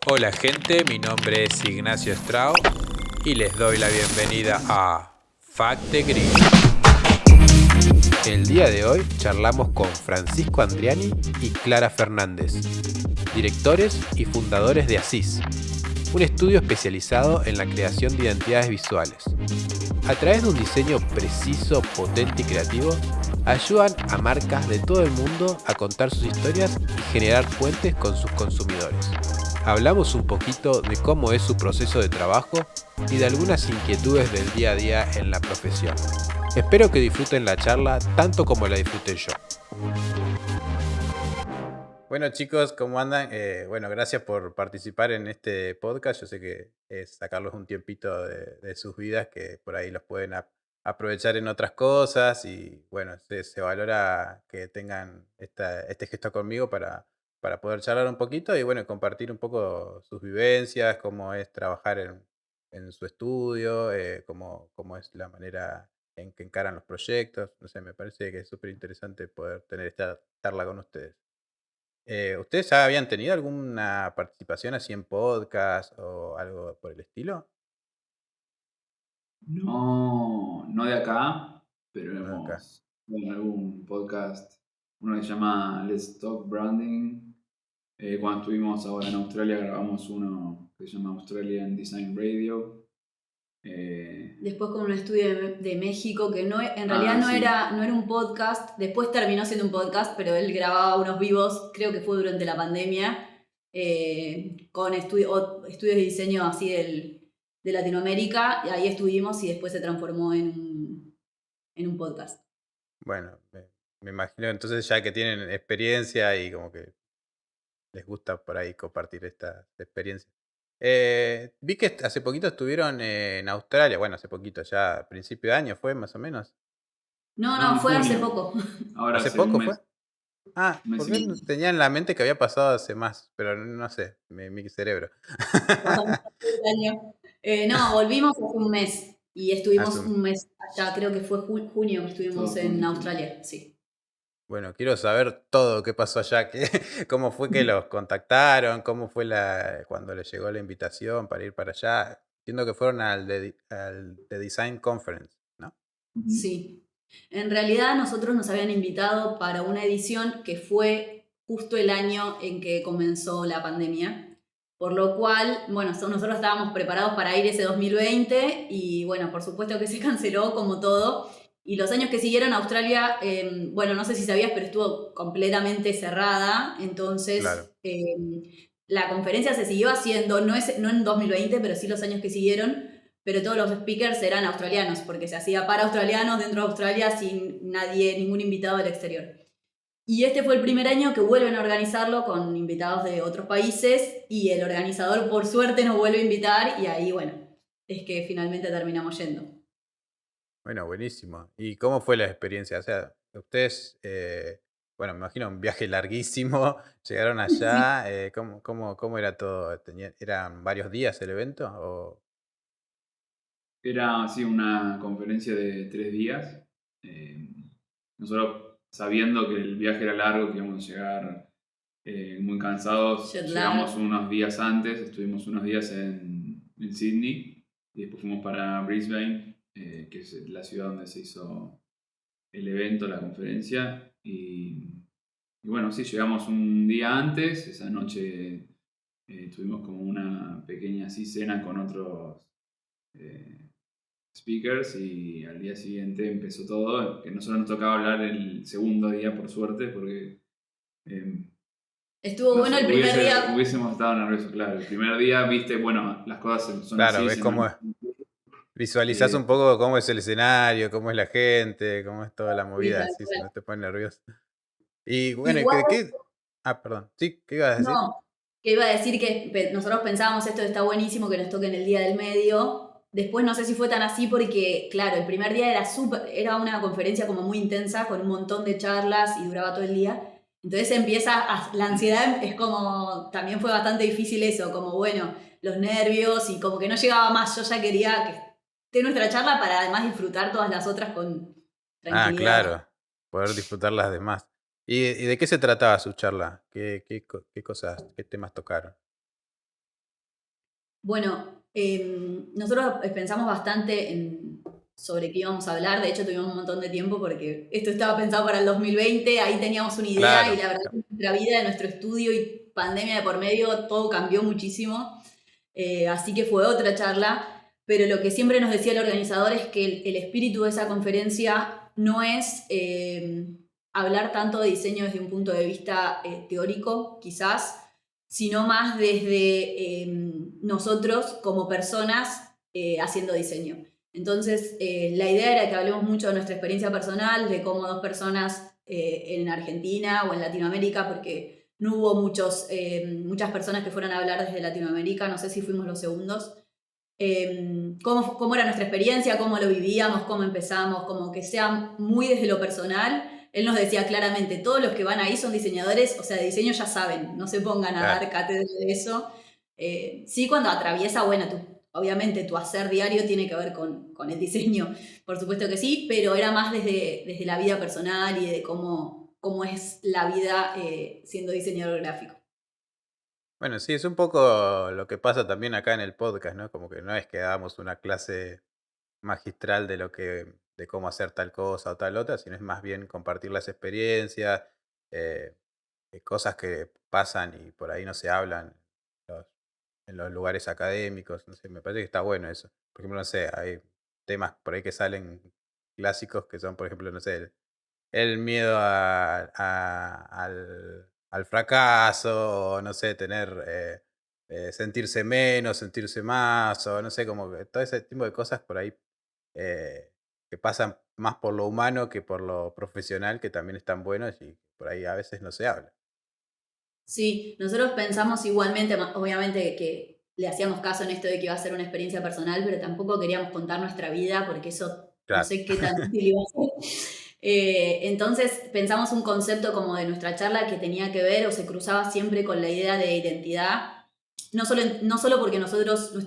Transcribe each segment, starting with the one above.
Hola gente, mi nombre es Ignacio Strau y les doy la bienvenida a Facte Gris. El día de hoy charlamos con Francisco Andriani y Clara Fernández, directores y fundadores de Asís, un estudio especializado en la creación de identidades visuales. A través de un diseño preciso, potente y creativo, ayudan a marcas de todo el mundo a contar sus historias y generar puentes con sus consumidores. Hablamos un poquito de cómo es su proceso de trabajo y de algunas inquietudes del día a día en la profesión. Espero que disfruten la charla tanto como la disfruté yo. Bueno chicos, ¿cómo andan? Gracias por participar en este podcast. Yo sé que es sacarlos un tiempito de sus vidas que por ahí los pueden aprovechar en otras cosas y bueno, se valora que tengan este gesto conmigo para poder charlar un poquito y bueno, compartir un poco sus vivencias, cómo es trabajar en su estudio, cómo es la manera en que encaran los proyectos. No sé, me parece que es súper interesante poder tener esta charla con ustedes. ¿Ustedes ya habían tenido alguna participación así en podcast o algo por el estilo? No, no de acá, pero No, acá. hemos en algún podcast, uno que se llama Let's Talk Branding. Cuando estuvimos ahora en Australia grabamos uno que se llama Australian Design Radio. Eh, Después con un estudio de México que no, en realidad sí, no era un podcast, después terminó siendo un podcast, pero él grababa unos vivos, creo que fue durante la pandemia, con estudios de diseño así de Latinoamérica, y ahí estuvimos y después se transformó en un podcast. Bueno, me imagino entonces ya que tienen experiencia y como que les gusta por ahí compartir esta experiencia. Vi que hace poquito estuvieron en Australia, bueno, hace poquito, ya a principio de año fue más o menos. No, no, no, en fue hace junio, poco. ahora ¿Hace hace poco fue? Ah, un mes y porque medio. tenía en la mente que había pasado hace más, pero no sé, mi cerebro. Año. No, volvimos hace un mes y Hace estuvimos un- un mes allá, creo que fue junio que Todo estuvimos en junio estuvo. Australia, sí. Bueno, quiero saber todo qué pasó allá, cómo fue que los contactaron, cómo fue cuando les llegó la invitación para ir para allá. Entiendo que fueron al The Design Conference, ¿no? Ujú. Sí. En realidad nosotros nos habían invitado para una edición que fue justo el año en que comenzó la pandemia, por lo cual, bueno, nosotros estábamos preparados para ir ese 2020 y bueno, por supuesto que se canceló como todo. Y los años que siguieron Australia, bueno, no sé si sabías, pero estuvo completamente cerrada, Claro. entonces la conferencia se siguió haciendo, no en 2020, pero sí los años que siguieron, pero todos los speakers eran australianos, porque se hacía para australianos dentro de Australia sin nadie, ningún invitado del exterior. Y este fue el primer año que vuelven a organizarlo con invitados de otros países y el organizador por suerte nos vuelve a invitar y ahí, bueno, es que finalmente terminamos yendo. Bueno, buenísimo. ¿Y cómo fue la experiencia? O sea, ustedes, bueno, me imagino un viaje larguísimo, llegaron Sí. allá, ¿cómo era todo? ¿Eran varios días el evento? Era así una conferencia de 3 días. Eh, Nosotros sabiendo que el viaje era largo, que íbamos a llegar muy cansados, Jet llegamos lag. unos días antes, estuvimos unos días en Sydney y después fuimos para Brisbane, que es la ciudad donde se hizo el evento, la conferencia. Y bueno, sí, llegamos un día antes, esa noche tuvimos como una pequeña así cena con otros eh, speakers y al día siguiente empezó todo, que nosotros nos tocaba hablar el segundo día por suerte porque eh, Estuvo bueno el primer día. hubiésemos estado nerviosos, claro. El primer día, viste, bueno, las cosas son Claro, así, ves se nos... cómo visualizás eh, un poco cómo es el escenario, cómo es la gente, cómo es toda la Sí, movida, tal así, si cual. no te pones nervioso. Y bueno, Igual, Ah, perdón. Sí, ¿qué ibas a decir? no, que iba a decir que nosotros pensábamos esto está buenísimo que nos toque en el día del medio. Después no sé si fue tan así porque, claro, el primer día era una conferencia como muy intensa con un montón de charlas y duraba todo el día. Entonces la ansiedad es como, también fue bastante difícil eso, como bueno, los nervios y como que no llegaba más. Yo ya quería que esté nuestra charla para además disfrutar todas las otras con Ah, tranquilidad. claro, poder disfrutar las demás. ¿Y de qué se trataba su charla? ¿Qué cosas, qué temas tocaron? Bueno, nosotros pensamos bastante sobre qué íbamos a hablar. De hecho, tuvimos un montón de tiempo porque esto estaba pensado para el 2020. Ahí teníamos una idea y Claro, la verdad que nuestra vida, nuestro estudio y pandemia de por medio, todo cambió muchísimo. Así que fue otra charla. Pero lo que siempre nos decía el organizador es que el espíritu de esa conferencia no es hablar tanto de diseño desde un punto de vista teórico, quizás, sino más desde nosotros como personas haciendo diseño. Entonces, la idea era que hablemos mucho de nuestra experiencia personal, de cómo dos personas en Argentina o en Latinoamérica, porque no hubo muchas personas que fueran a hablar desde Latinoamérica, no sé si fuimos los segundos, cómo era nuestra experiencia, cómo lo vivíamos, cómo empezamos, como que sea muy desde lo personal. Él nos decía claramente, todos los que van ahí son diseñadores, o sea, de diseño ya saben, no se pongan a claro. dar cátedra de eso. Sí, cuando atraviesa, bueno, obviamente tu hacer diario tiene que ver con el diseño, por supuesto que sí, pero era más desde la vida personal y de cómo es la vida siendo diseñador gráfico. Bueno, sí, es un poco lo que pasa también acá en el podcast, ¿no? Como que no es que damos una clase magistral de cómo hacer tal cosa o tal otra, sino es más bien compartir las experiencias, eh, cosas que pasan y por ahí no se hablan los- en los lugares académicos, no sé, me parece que está bueno eso. Por ejemplo, no sé, hay temas por ahí que salen clásicos que son, por ejemplo, no sé, el miedo al fracaso, o no sé, sentirse menos, sentirse más, o no sé, como que todo ese tipo de cosas por ahí eh, que pasan más por lo humano que por lo profesional, que también están buenos y por ahí a veces no se habla. Sí, nosotros pensamos igualmente, obviamente que le hacíamos caso en esto de que iba a ser una experiencia personal, pero tampoco queríamos contar nuestra vida porque eso no Claro, sé qué tan útil iba a ser. Entonces pensamos un concepto como de nuestra charla que tenía que ver o se cruzaba siempre con la idea de identidad, no solo porque nuestro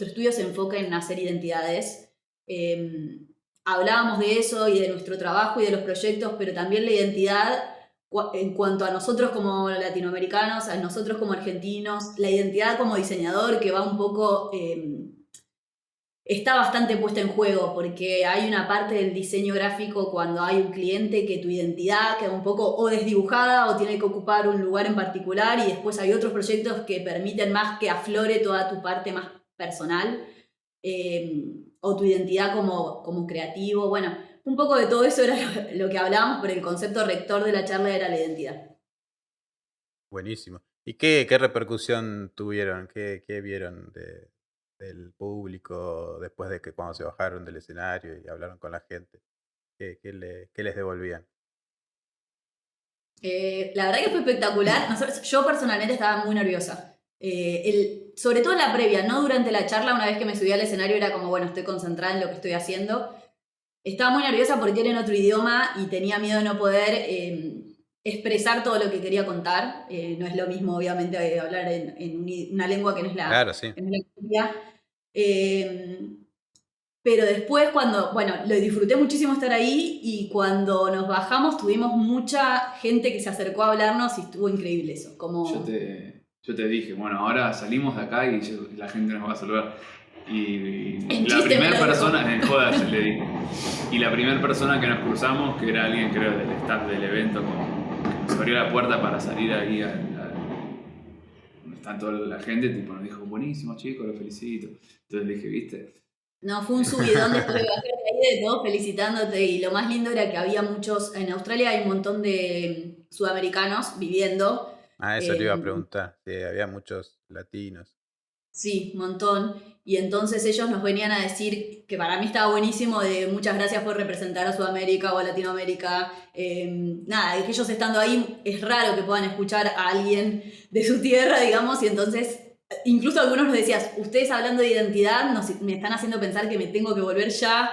estudio se enfoca en hacer identidades, eh, hablábamos de eso y de nuestro trabajo y de los proyectos, pero también la identidad en cuanto a nosotros como latinoamericanos, a nosotros como argentinos, la identidad como diseñador que va un poco, está bastante puesta en juego, porque hay una parte del diseño gráfico cuando hay un cliente que tu identidad queda un poco o desdibujada o tiene que ocupar un lugar en particular y después hay otros proyectos que permiten más que aflore toda tu parte más personal o tu identidad como creativo. Bueno, un poco de todo eso era lo que hablábamos, pero el concepto rector de la charla era la identidad. buenísimo. ¿Y qué repercusión tuvieron? ¿Qué vieron del público después de que cuando se bajaron del escenario y hablaron con la gente? ¿Qué les devolvían? La verdad que fue espectacular. Yo personalmente estaba muy nerviosa. Sobre todo en la previa, no durante la charla, una vez que me subí al escenario era como, bueno, estoy concentrada en lo que estoy haciun. Estaba muy nerviosa porque era en otro idioma y tenía miedo de no poder expresar todo lo que quería contar. No es lo mismo, obviamente, hablar en una lengua que no es Claro, sí. que no es la propia. Eh, pero después bueno, lo disfruté muchísimo estar ahí y cuando nos bajamos tuvimos mucha gente que se acercó a hablarnos y estuvo increíble eso. Yo te dije, bueno, ahora salimos de acá y la gente nos va a saludar. En Y la chiste me primera lo dijo. persona, en joda yo le dije, y la primera persona que nos cruzamos, que era alguien creo del staff del evento, que nos abrió la puerta para salir ahí donde está toda la gente, tipo, nos dijo, buenísimo chicos, los felicito. Entonces le dije, viste, No, fue un subidón después de bajarte ahí de todos felicitándote y lo más lindo era que había muchos, en Australia hay un montón de sudamericanos viviendo. Ah, eso le iba a eh, preguntar. Sí, había muchos latinos. Sí, un montón. Y entonces ellos nos venían a decir que para mí estaba buenísimo de muchas gracias por representar a Sudamérica o a Latinoamérica. Nada, es que ellos estando ahí es raro que puedan escuchar a alguien de su tierra, digamos, y entonces incluso algunos nos decías, ustedes hablando de identidad me están haciendo pensar que me tengo que volver ya,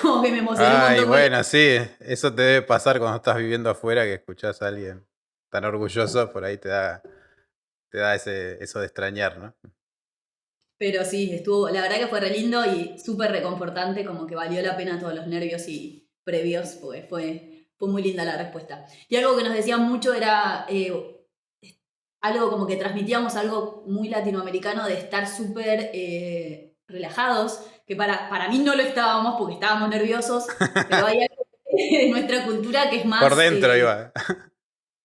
como que me emocioné un Ay, montón con bueno, sí, eso te debe pasar cuando estás viviendo afuera, que escuchás a alguien tan orgulloso, por ahí te da eso de extrañar, ¿no? Pero sí, la verdad que fue re lindo y súper reconfortante, como que valió la pena todos los nervios y previos, porque fue muy linda la respuesta. Y algo que nos decían mucho era, algo como que transmitíamos algo muy latinoamericano de estar súper relajados, que para mí no lo estábamos porque estábamos nerviosos, pero hay algo en nuestra cultura que es más... Por dentro iba.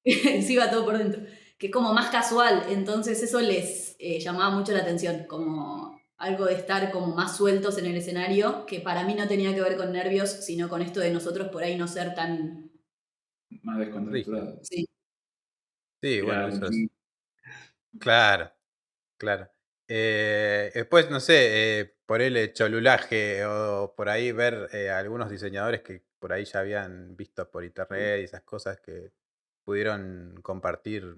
sí, va todo por dentro, que es como más casual, entonces eso les llamaba mucho la atención, como algo de estar como más sueltos en el escenario, que para mí no tenía que ver con nervios, sino con esto de nosotros por ahí no ser tan... Más Rígido. descontracturado. Sí. Sí, Era bueno, eso es. Argentina. Claro, claro. Después, no sé, por el cholulaje o por ahí ver algunos diseñadores que por ahí ya habían visto por internet y esas cosas que pudieron compartir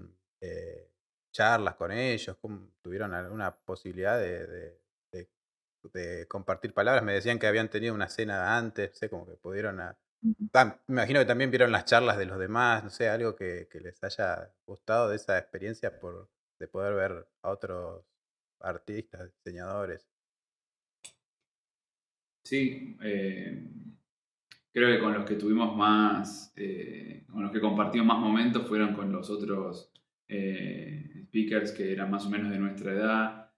charlas con ellos, tuvieron alguna posibilidad de- de compartir palabras. Me decían que habían tenido una cena antes, no sé, como que pudieron... me imagino que también vieron las charlas de los demás, no sé, algo que les haya gustado de esa experiencia de poder ver a otros artistas, diseñadores. Sí, creo que con los que tuvimos más, con los que compartimos más momentos fueron con los otros speakers que eran más o menos de nuestra edad.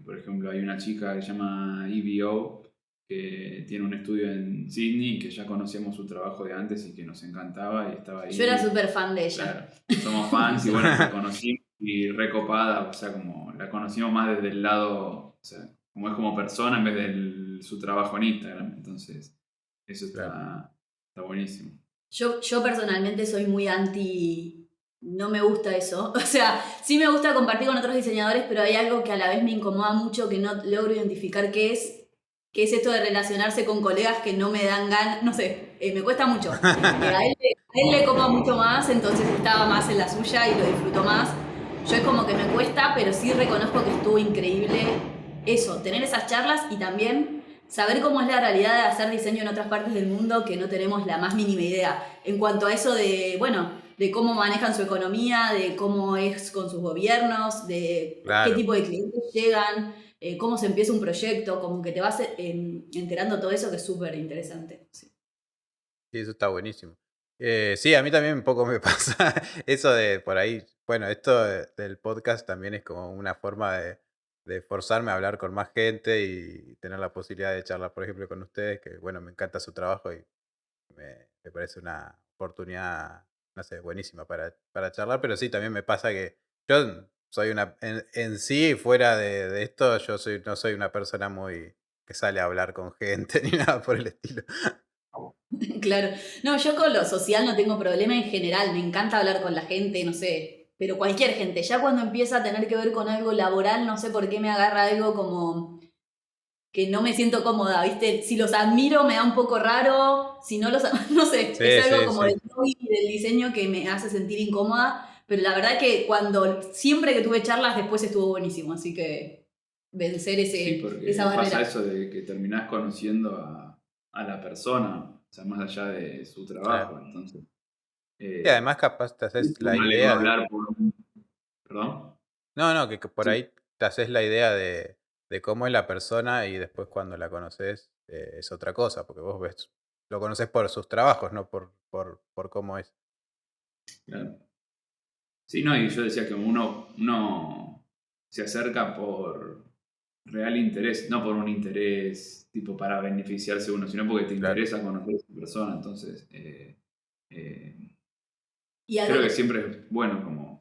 Por ejemplo, hay una chica que se llama EVO, que tiene un estudio en Sydney y que ya conocíamos su trabajo de antes y que nos encantaba y estaba Yo era ahí. súper fan de ella. Claro, somos fans y bueno, la conocimos y recopada, o sea, como la conocimos más desde el lado, o sea, como es como persona en vez de su trabajo en Instagram, entonces eso Claro. está buenísimo. Yo personalmente soy muy anti, no me gusta eso. O sea, sí me gusta compartir con otros diseñadores, pero hay algo que a la vez me incomoda mucho que no logro identificar qué es esto de relacionarse con colegas que no me dan ganas, no sé, me cuesta mucho. A él le copa mucho más, entonces estaba más en la suya y lo disfruto más. Yo es como que me cuesta, pero sí reconozco que estuvo increíble eso, tener esas charlas y también saber cómo es la realidad de hacer diseño en otras partes del mundo que no tenemos la más mínima idea. En cuanto a eso de, bueno, de cómo manejan su economía, de cómo es con sus gobiernos, de qué Claro, tipo de clientes llegan, cómo se empieza un proyecto, como que te vas enterando todo eso que es súper interesante. Sí. sí, eso está buenísimo. Sí, a mí también un poco me pasa eso de por ahí, bueno, esto del podcast también es como una forma de forzarme a hablar con más gente y tener la posibilidad de charlar, por ejemplo, con ustedes, que bueno, me encanta su trabajo y me parece una oportunidad, no sé, buenísima para charlar, pero sí, también me pasa que yo soy en sí, fuera de esto, no soy una persona muy que sale a hablar con gente ni nada por el estilo. Claro. No, yo con lo social no tengo problema en general, me encanta hablar con la gente, no sé, pero cualquier gente. Ya cuando empieza a tener que ver con algo laboral, no sé por qué me agarra algo como que no me siento cómoda, ¿viste? Si los admiro me da un poco raro, si no los... no sé, es Sí, algo sí, como sí. del hobby y del diseño que me hace sentir incómoda, pero la verdad que siempre que tuve charlas después estuvo buenísimo, así que vencer Sí, esa porque pasa barrera. eso de que terminás conociendo a la persona, o sea, más allá de su Claro. trabajo, entonces Y además capaz te haces la uno le va a idea de... hablar ¿Perdón? No, no, que por Sí. ahí te haces la idea de cómo es la persona y después cuando la conoces es otra cosa, porque vos ves, lo conoces por sus trabajos, no por cómo es. Claro. Sí, no, y yo decía que uno se acerca por real interés, no por un interés tipo para beneficiarse uno, sino porque te Claro. interesa conocer a esa persona. Entonces, Y algo creo que que... siempre es bueno como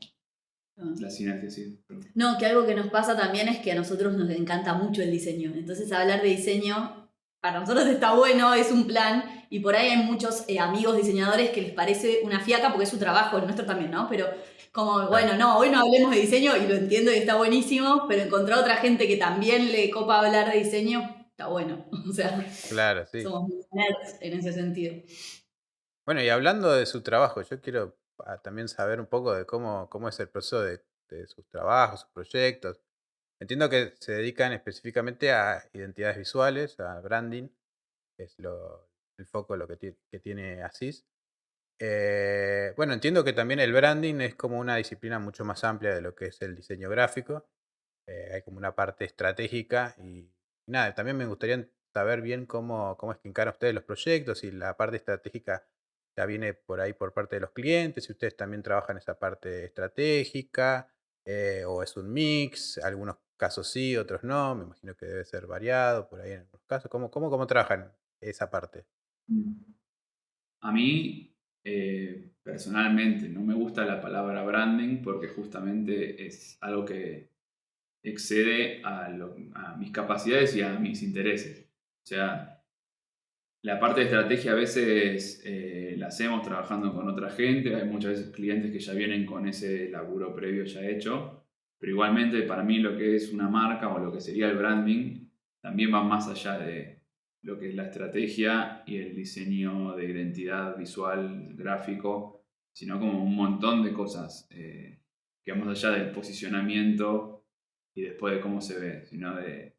ah. la sinergia, sí. Perdón. No, que algo que nos pasa también es que a nosotros nos encanta mucho el diseño. Entonces hablar de diseño para nosotros está bueno, es un plan. Y por ahí hay muchos amigos diseñadores que les parece una fiaca porque es su trabajo, el nuestro también, ¿no? Pero como, Claro, bueno, no, hoy no hablemos de diseño y lo entiendo y está buenísimo, pero encontrar otra gente que también le copa hablar de diseño, está bueno. O sea, claro, sí. somos muy nerds en ese sentido. Bueno, y hablando de su trabajo, yo quiero también saber un poco de cómo es el proceso de sus trabajos, sus proyectos. Entiendo que se dedican específicamente a identidades visuales, a branding, que es el foco lo que tiene Asís. Bueno, entiendo que también el branding es como una disciplina mucho más amplia de lo que es el diseño gráfico. Hay como una parte estratégica y nada, también me gustaría saber bien cómo es que encaran ustedes los proyectos y la parte estratégica ya viene por ahí por parte de los clientes, si ustedes también trabajan esa parte estratégica, o es un mix, algunos casos sí, otros no, me imagino que debe ser variado por ahí en algunos casos. ¿Cómo trabajan esa parte? Mm. A mí, personalmente, no me gusta la palabra branding porque justamente es algo que excede a mis capacidades y a mis intereses. O sea, la parte de estrategia a veces la hacemos trabajando con otra gente, hay muchas veces clientes que ya vienen con ese laburo previo ya hecho, pero igualmente para mí lo que es una marca o lo que sería el branding también va más allá de lo que es la estrategia y el diseño de identidad visual, gráfico, sino como un montón de cosas que van más allá del posicionamiento y después de cómo se ve, sino de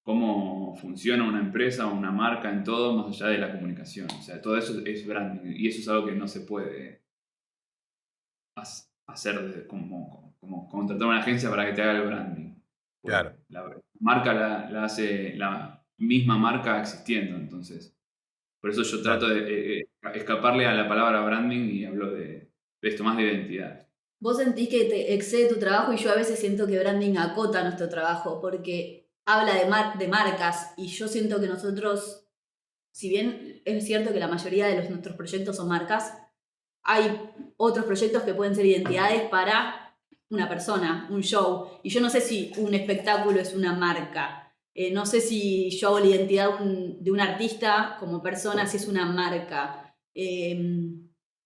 cómo funciona una empresa o una marca en todo más allá de la comunicación. O sea, todo eso es branding y eso es algo que no se puede hacer como contratar a una agencia para que te haga el branding. Claro, Pues la marca la hace la misma marca existiendo, entonces. Por eso yo trato claro. de escaparle a la palabra branding y hablo de esto más de identidad. Vos sentís que te excede tu trabajo y yo a veces siento que branding acota nuestro trabajo porque habla de marcas y yo siento que nosotros, si bien es cierto que la mayoría de nuestros proyectos son marcas, hay otros proyectos que pueden ser identidades para una persona, un show. Y yo no sé si un espectáculo es una marca. No sé si yo hago la identidad de un artista como persona, si es una marca.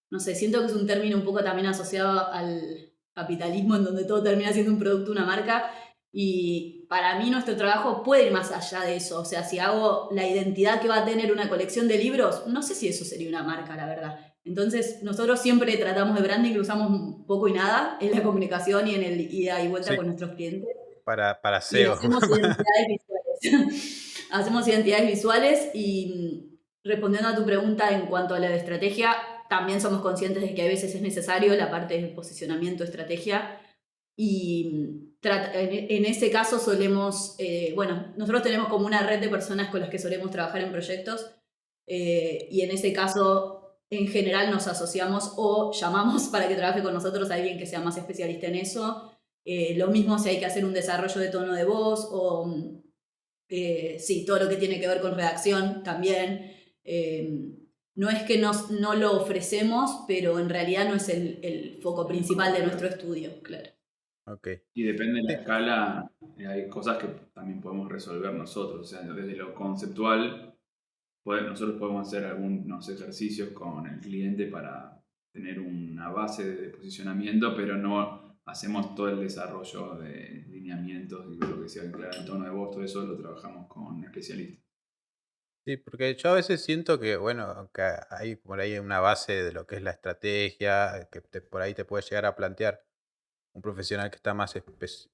No sé, siento que es un término un poco también asociado al capitalismo, en donde todo termina siendo un producto, una marca. Y para mí nuestro trabajo puede ir más allá de eso. O sea, si hago la identidad que va a tener una colección de libros, no sé si eso sería una marca, la verdad. Entonces, nosotros siempre tratamos de branding, lo usamos poco y nada en la comunicación y en el ida y vuelta Sí, con nuestros clientes. para Y SEO. hacemos identidades visuales. Hacemos identidades visuales y respondiendo a tu pregunta en cuanto a la de estrategia, también somos conscientes de que a veces es necesario la parte de posicionamiento, estrategia. Y en ese caso solemos, bueno, nosotros tenemos como una red de personas con las que solemos trabajar en proyectos y en ese caso en general nos asociamos o llamamos para que trabaje con nosotros a alguien que sea más especialista en eso. Lo mismo si hay que hacer un desarrollo de tono de voz o sí, todo lo que tiene que ver con redacción también. No es que no lo ofrecemos, pero en realidad no es el foco principal de nuestro estudio, claro. Ok. Y depende de la Sí, escala, hay cosas que también podemos resolver nosotros. O sea, desde lo conceptual, nosotros podemos hacer algunos ejercicios con el cliente para tener una base de posicionamiento, pero no hacemos todo el desarrollo de lineamientos y lo que sea, el tono de voz, todo eso lo trabajamos con especialistas. sí, porque yo a veces siento que, bueno, aunque hay por ahí una base de lo que es la estrategia, que por ahí te puede llegar a plantear un profesional que está más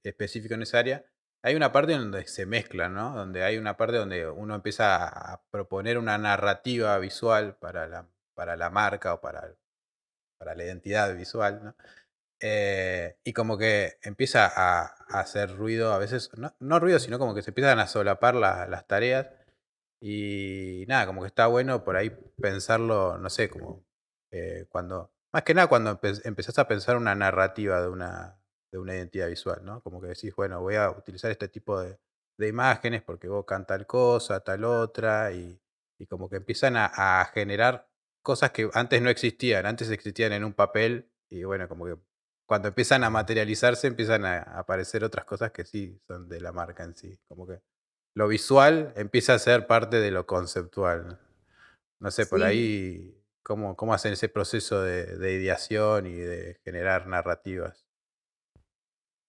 específico en esa área, hay una parte en donde se mezclan, ¿no? Donde hay una parte donde uno empieza a proponer una narrativa visual para la marca o para la identidad visual, ¿no? Y como que empieza a hacer ruido, a veces, no ruido, sino como que se empiezan a solapar las tareas. Y nada, como que está bueno por ahí pensarlo, no sé, como más que nada cuando empezás a pensar una narrativa de una identidad visual, ¿no? Como que decís, bueno, voy a utilizar este tipo de imágenes porque evocan tal cosa, tal otra, y como que empiezan a generar cosas que antes no existían, antes existían en un papel, y bueno, como que cuando empiezan a materializarse empiezan a aparecer otras cosas que sí son de la marca en sí, como que lo visual empieza a ser parte de lo conceptual, ¿no? No sé, por Sí, ahí, ¿cómo hacen ese proceso de ideación y de generar narrativas?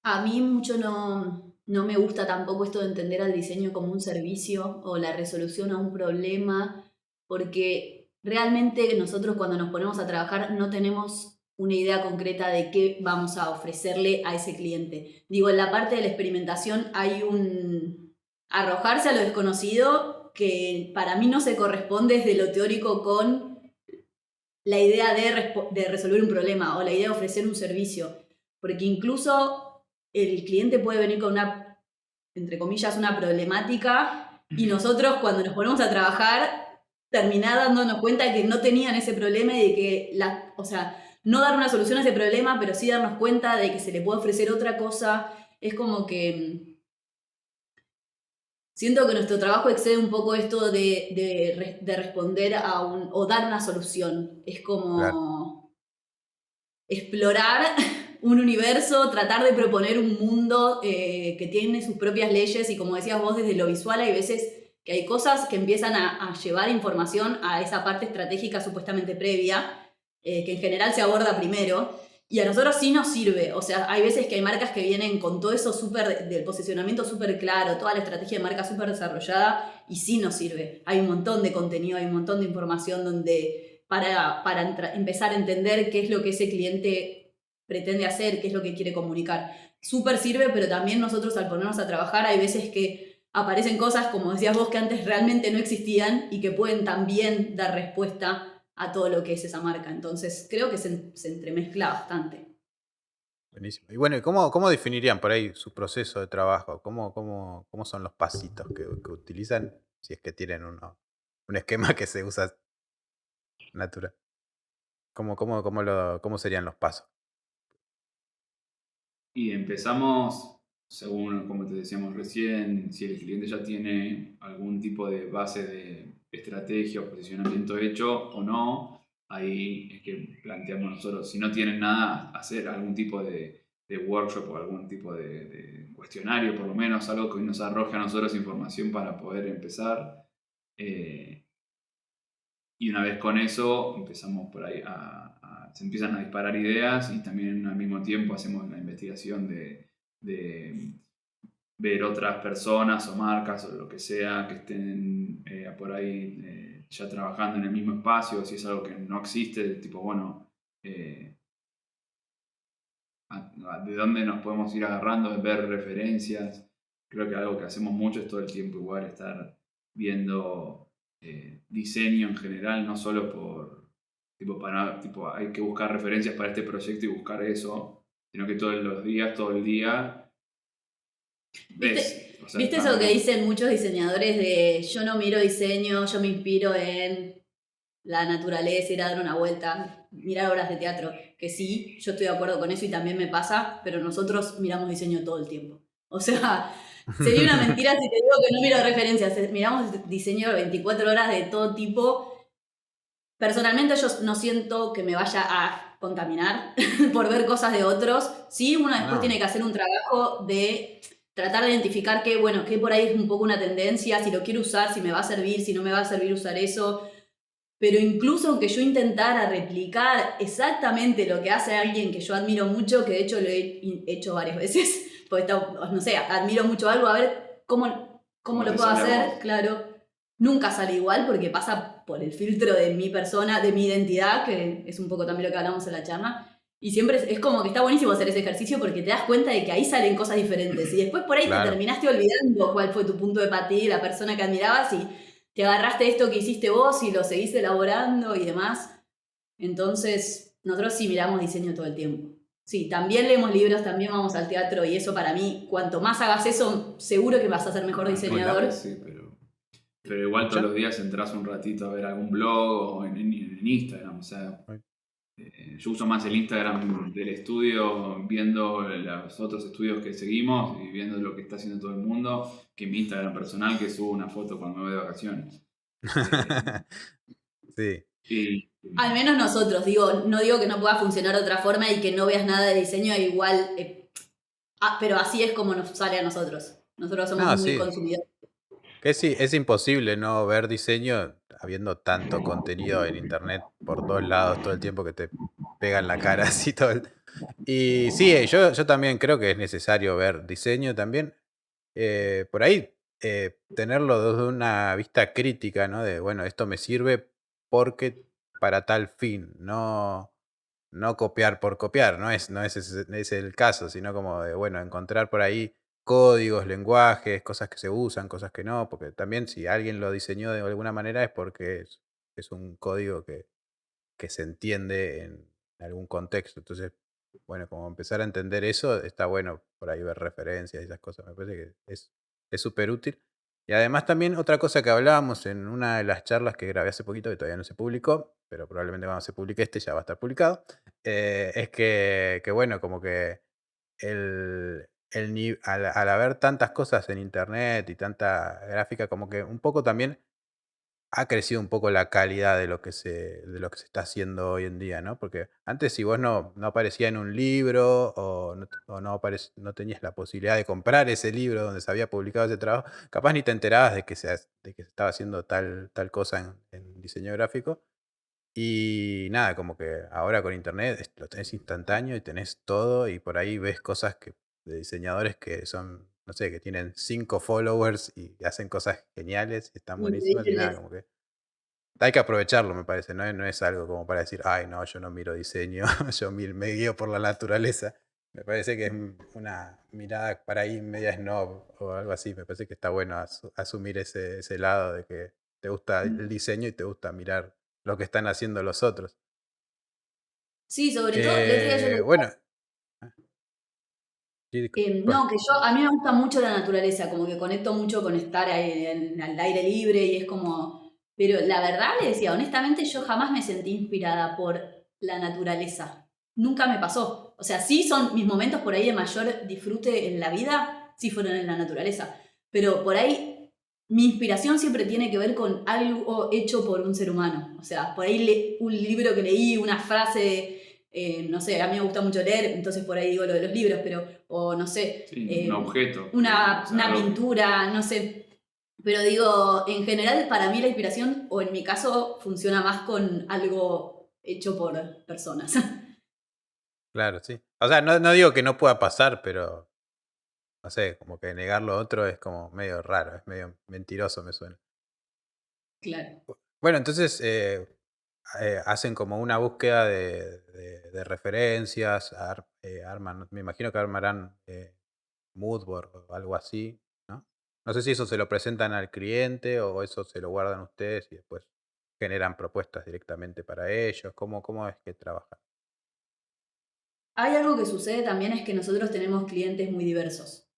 a mí mucho no me gusta tampoco esto de entender al diseño como un servicio o la resolución a un problema, porque realmente nosotros cuando nos ponemos a trabajar no tenemos una idea concreta de qué vamos a ofrecerle a ese cliente. Digo, en la parte de la experimentación hay un arrojarse a lo desconocido que para mí no se corresponde desde lo teórico con la idea de resolver un problema o la idea de ofrecer un servicio, porque incluso el cliente puede venir con una, entre comillas, una problemática y nosotros cuando nos ponemos a trabajar terminar dándonos cuenta de que no tenían ese problema y de que, o sea, no dar una solución a ese problema, pero sí darnos cuenta de que se le puede ofrecer otra cosa. Es como que siento que nuestro trabajo excede un poco esto de responder o dar una solución. Es Claro. como explorar un universo, tratar de proponer un mundo que tiene sus propias leyes y como decías vos, desde lo visual hay veces que hay cosas que empiezan a llevar información a esa parte estratégica supuestamente previa, que en general se aborda primero, y a nosotros sí nos sirve. O sea, hay veces que hay marcas que vienen con todo eso súper del posicionamiento súper claro, toda la estrategia de marca súper desarrollada, y sí nos sirve. Hay un montón de contenido, hay un montón de información donde para empezar a entender qué es lo que ese cliente pretende hacer, qué es lo que quiere comunicar. Súper sirve, pero también nosotros al ponernos a trabajar hay veces que aparecen cosas, como decías vos, que antes realmente no existían y que pueden también dar respuesta a todo lo que es esa marca. Entonces creo que se entremezcla bastante. Buenísimo. Y bueno, ¿cómo definirían por ahí su proceso de trabajo? ¿Cómo son los pasitos que utilizan? Si es que tienen un esquema que se usa natural. ¿Cómo serían los pasos? Y empezamos, según como te decíamos recién, si el cliente ya tiene algún tipo de base de estrategia o posicionamiento hecho o no, ahí es que planteamos nosotros, si no tienen nada, hacer algún tipo de workshop o algún tipo de cuestionario, por lo menos algo que nos arroje a nosotros información para poder empezar. Eh, y una vez con eso empezamos por ahí se empiezan a disparar ideas y también al mismo tiempo hacemos la investigación de ver otras personas o marcas o lo que sea que estén por ahí ya trabajando en el mismo espacio, si es algo que no existe, tipo, bueno, eh, de dónde nos podemos ir agarrando, ver referencias. Creo que algo que hacemos mucho es todo el tiempo igual estar viendo diseño en general, no solo tipo, hay que buscar referencias para este proyecto y buscar eso, sino que todos los días, todo el día, ves. ¿Viste, O sea, ¿viste eso que estamos. dicen muchos diseñadores de yo no miro diseño, yo me inspiro en la naturaleza, ir a dar una vuelta, mirar obras de teatro? Que sí, yo estoy de acuerdo con eso y también me pasa, pero nosotros miramos diseño todo el tiempo. O sea, sería una mentira si te digo que no miro referencias. Miramos diseño 24 horas de todo tipo. Personalmente yo no siento que me vaya a contaminar por ver cosas de otros. Sí, uno después No, tiene que hacer un trabajo de tratar de identificar qué, bueno, qué por ahí es un poco una tendencia, si lo quiero usar, si me va a servir, si no me va a servir usar eso. Pero incluso aunque yo intentara replicar exactamente lo que hace alguien que yo admiro mucho, que de hecho lo he hecho varias veces, porque no sé, admiro mucho algo, a ver cómo ¿Cómo lo te puedo sale a hacer, vos? claro. Nunca sale igual porque pasa por el filtro de mi persona, de mi identidad, que es un poco también lo que hablamos en la charla. Y siempre es como que está buenísimo hacer ese ejercicio porque te das cuenta de que ahí salen cosas diferentes. Y después por ahí te claro. terminaste olvidando cuál fue tu punto de partida, la persona que admirabas y te agarraste esto que hiciste vos y lo seguís elaborando y demás. Entonces, nosotros sí miramos diseño todo el tiempo. Sí, también leemos libros, también vamos al teatro y eso para mí, cuanto más hagas eso, seguro que vas a ser mejor Bueno, en todos lados diseñador. sí, pero igual todos ¿Escuchan? los días entras un ratito a ver algún blog o en Instagram. O sea, Ay. yo uso más el Instagram del estudio viendo los otros estudios que seguimos y viendo lo que está haciendo todo el mundo que mi Instagram personal que subo una foto cuando me voy de vacaciones. Eh, Sí. y Al menos nosotros, digo, no digo que no pueda funcionar de otra forma y que no veas nada de diseño igual, pero así es como nos sale a nosotros. Nosotros somos No, muy sí. consumidores. Que sí, es imposible no ver diseño habiendo tanto contenido en internet por todos lados todo el tiempo que te pega en la cara así todo. Y sí, yo también creo que es necesario ver diseño también. Por ahí tenerlo desde una vista crítica, ¿no? De, bueno, esto me sirve porque para tal fin, no copiar por copiar, no es ese el caso, sino como de, bueno, encontrar por ahí códigos, lenguajes, cosas que se usan, cosas que no, porque también si alguien lo diseñó de alguna manera es porque es un código que se entiende en algún contexto. Entonces, bueno, como empezar a entender eso, está bueno por ahí ver referencias y esas cosas. Me parece que es súper útil. Y además también otra cosa que hablábamos en una de las charlas que grabé hace poquito, que todavía no se publicó, pero probablemente cuando se publique este ya va a estar publicado, es que bueno, como que al haber tantas cosas en internet y tanta gráfica, como que un poco también ha crecido un poco la calidad de lo que se está haciendo hoy en día, ¿no? Porque antes si vos no aparecía en un libro o no tenías la posibilidad de comprar ese libro donde se había publicado ese trabajo, capaz ni te enterabas de que se estaba haciendo tal cosa en diseño gráfico. Y nada, como que ahora con internet lo tenés instantáneo y tenés todo y por ahí ves cosas de diseñadores que son, no sé, que tienen 5 followers y hacen cosas geniales y están buenísimas y nada, Increíbles. como que hay que aprovecharlo, me parece, no es algo como para decir, ay, no, yo no miro diseño, yo me guío por la naturaleza. Me parece que es una mirada para ahí media snob o algo así. Me parece que está bueno asumir ese lado de que te gusta el diseño y te gusta mirar lo que están haciendo los otros. Sí, sobre todo, el otro día yo Bueno, ah, sí, no, que yo, a mí me gusta mucho la naturaleza, como que conecto mucho con estar ahí al aire libre y es como, pero la verdad le decía, honestamente yo jamás me sentí inspirada por la naturaleza, nunca me pasó, o sea, sí son mis momentos por ahí de mayor disfrute en la vida, sí fueron en la naturaleza, pero por ahí mi inspiración siempre tiene que ver con algo hecho por un ser humano, o sea, por ahí un libro que leí, una frase, no sé, a mí me gusta mucho leer, entonces por ahí digo lo de los libros, pero o no sé, Sí, un objeto, o sea, una algo. pintura, no sé. Pero digo, en general para mí la inspiración, o en mi caso, funciona más con algo hecho por personas. claro, sí. O sea, no digo que no pueda pasar, pero no sé, como que negar lo otro es como medio raro, es medio mentiroso, me suena. Claro. Bueno, entonces hacen como una búsqueda de referencias, arman, me imagino que armarán mood board o algo así, ¿no? No sé si eso se lo presentan al cliente o eso se lo guardan ustedes y después generan propuestas directamente para ellos. ¿Cómo es que trabajan? Hay algo que sucede también es que nosotros tenemos clientes muy diversos.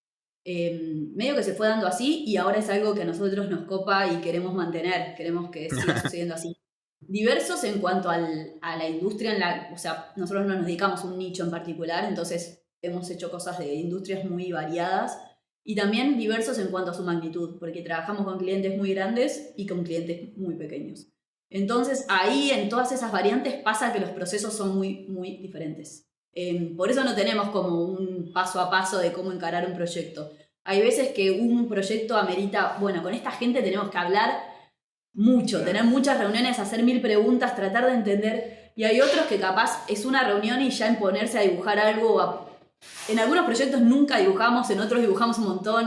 Medio que se fue dando así y ahora es algo que a nosotros nos copa y queremos mantener, queremos que siga sucediendo así. Diversos en cuanto a la industria, o sea, nosotros no nos dedicamos a un nicho en particular, entonces hemos hecho cosas de industrias muy variadas y también diversos en cuanto a su magnitud, porque trabajamos con clientes muy grandes y con clientes muy pequeños. Entonces ahí en todas esas variantes pasa que los procesos son muy, muy diferentes. Por eso no tenemos como un paso a paso de cómo encarar un proyecto. Hay veces que un proyecto amerita, bueno, con esta gente tenemos que hablar mucho, tener Claro. muchas reuniones, hacer 1000 preguntas, tratar de entender. Y hay otros que capaz es una reunión y ya en ponerse a dibujar algo. En algunos proyectos nunca dibujamos, en otros dibujamos un montón,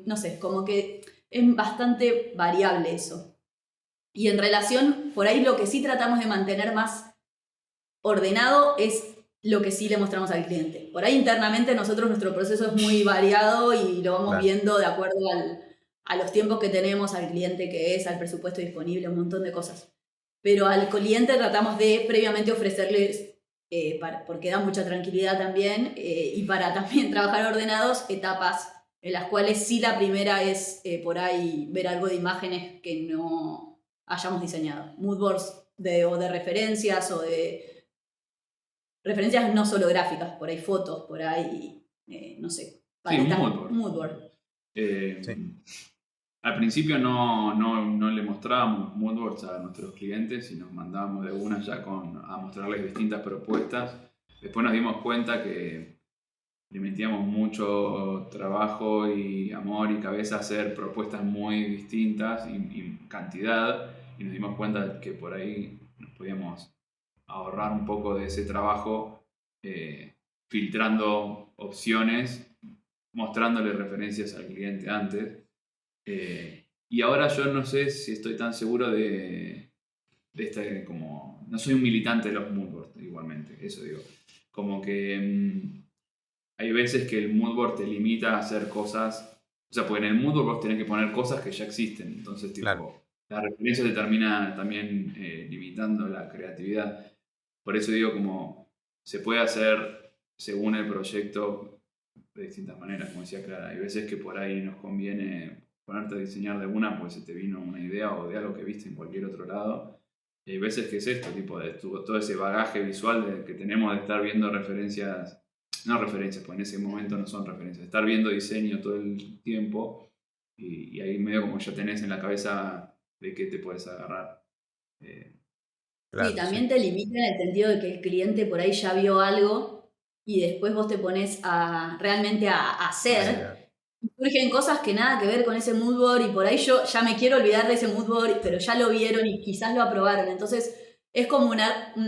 no sé, como que es bastante variable eso. Y en relación, por ahí lo que sí tratamos de mantener más ordenado es lo que sí le mostramos al cliente. Por ahí internamente nosotros nuestro proceso es muy variado y lo vamos Claro, viendo de acuerdo a los tiempos que tenemos, al cliente que es, al presupuesto disponible, un montón de cosas. Pero al cliente tratamos de previamente ofrecerles, porque da mucha tranquilidad también, y para también trabajar ordenados, etapas en las cuales sí la primera es por ahí ver algo de imágenes que no hayamos diseñado. Moodboards o de referencias o de referencias no solo gráficas, por ahí fotos, por ahí, no sé, Sí, un paletas, mood board. mood board. Eh, sí, Al principio no le mostrábamos moodboards a nuestros clientes y nos mandábamos de una ya a mostrarles distintas propuestas. Después nos dimos cuenta que le metíamos mucho trabajo y amor y cabeza a hacer propuestas muy distintas y cantidad, y nos dimos cuenta de que por ahí nos podíamos ahorrar un poco de ese trabajo filtrando opciones, mostrándole referencias al cliente antes. Y ahora yo no sé si estoy tan seguro de este, como, no soy un militante de los moodboards igualmente, eso digo. Como que hay veces que el moodboard te limita a hacer cosas, o sea, porque en el moodboard vos tenés que poner cosas que ya existen, entonces claro. tipo, la referencia te termina también limitando la creatividad. Por eso digo como se puede hacer según el proyecto de distintas maneras, como decía Clara. Hay veces que por ahí nos conviene ponerte a diseñar de una, pues se te vino una idea o de algo que viste en cualquier otro lado. Y hay veces que es esto, tipo de todo ese bagaje visual que tenemos de estar viendo referencias, no referencias, pues en ese momento no son referencias, estar viendo diseño todo el tiempo y ahí medio como ya tenés en la cabeza de qué te puedes agarrar. Sí, Claro, sí. también te limita en el sentido de que el cliente por ahí ya vio algo y después vos te pones a realmente a Hacer. hacer. Y surgen cosas que nada que ver con ese mood board y por ahí yo ya me quiero olvidar de ese mood board, pero ya lo vieron y quizás lo aprobaron. Entonces es como un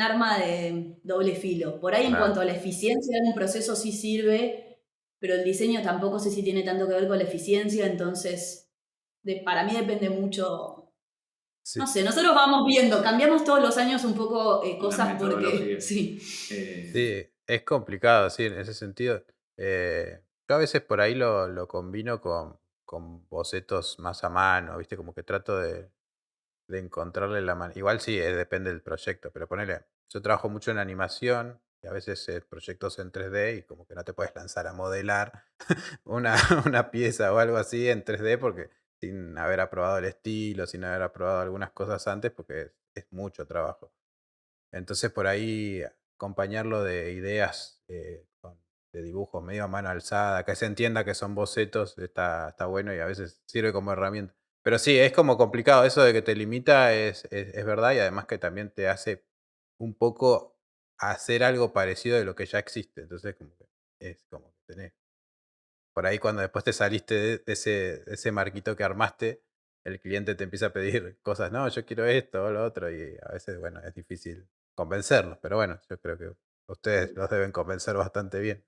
arma de doble filo. Por ahí en Claro. cuanto a la eficiencia de un proceso sí sirve, pero el diseño tampoco sé si tiene tanto que ver con la eficiencia, entonces para mí depende mucho. No Sí. sé, nosotros vamos viendo, cambiamos todos los años un poco La cosas porque, metodología. sí. Sí, es complicado, sí, en ese sentido. Yo a veces por ahí lo combino con bocetos más a mano, ¿viste? Como que trato de encontrarle la mano. Igual sí, depende del proyecto, pero ponele, yo trabajo mucho en animación y a veces proyectos en 3D y como que no te puedes lanzar a modelar una, una pieza o algo así en 3D porque sin haber aprobado el estilo, sin haber aprobado algunas cosas antes, porque es mucho trabajo. Entonces por ahí acompañarlo de ideas de dibujos medio a mano alzada, que se entienda que son bocetos, está bueno y a veces sirve como herramienta. Pero sí, es como complicado, eso de que te limita es verdad y además que también te hace un poco hacer algo parecido de lo que ya existe. Entonces como que es como que tenés. Por ahí cuando después te saliste de ese marquito que armaste, el cliente te empieza a pedir cosas, no, yo quiero esto o lo otro, y a veces, bueno, es difícil convencerlos, pero bueno, yo creo que ustedes los deben convencer bastante bien.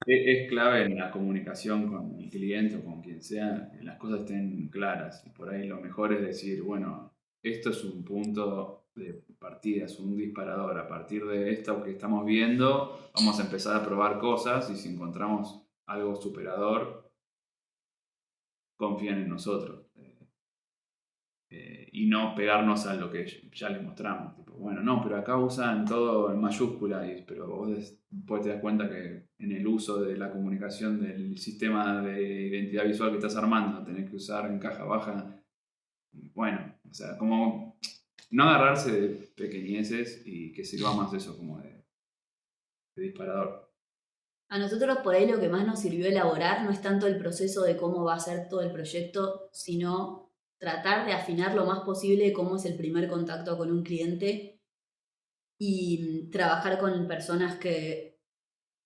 Es clave en la comunicación con el cliente o con quien sea, que las cosas estén claras. Y por ahí lo mejor es decir, bueno, esto es un punto de partida, es un disparador. A partir de esto que estamos viendo, vamos a empezar a probar cosas y si encontramos algo superador, confían en nosotros. Y no pegarnos a lo que ya les mostramos. Tipo, bueno, no, pero acá usan todo en mayúscula, pero vos después te das cuenta que en el uso de la comunicación del sistema de identidad visual que estás armando, tenés que usar en caja baja. Bueno, o sea, como no agarrarse de pequeñeces y que sirva más de eso como de disparador. A nosotros por ahí lo que más nos sirvió elaborar no es tanto el proceso de cómo va a ser todo el proyecto, sino tratar de afinar lo más posible cómo es el primer contacto con un cliente y trabajar con personas que,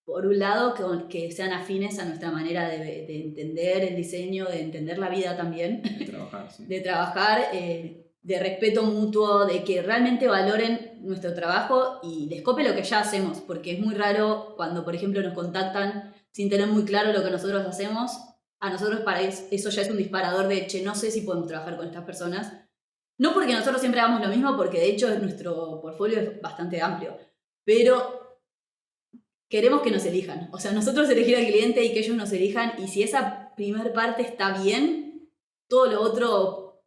por un lado, que sean afines a nuestra manera de entender el diseño, de entender la vida también, De trabajar, sí. de trabajar, de respeto mutuo, de que realmente valoren nuestro trabajo y les cope lo que ya hacemos, porque es muy raro cuando, por ejemplo, nos contactan sin tener muy claro lo que nosotros hacemos. A nosotros para eso ya es un disparador de, che, no sé si podemos trabajar con estas personas. No porque nosotros siempre hagamos lo mismo, porque de hecho nuestro portfolio es bastante amplio, pero queremos que nos elijan. O sea, nosotros elegir al cliente y que ellos nos elijan, y si esa primer parte está bien, todo lo otro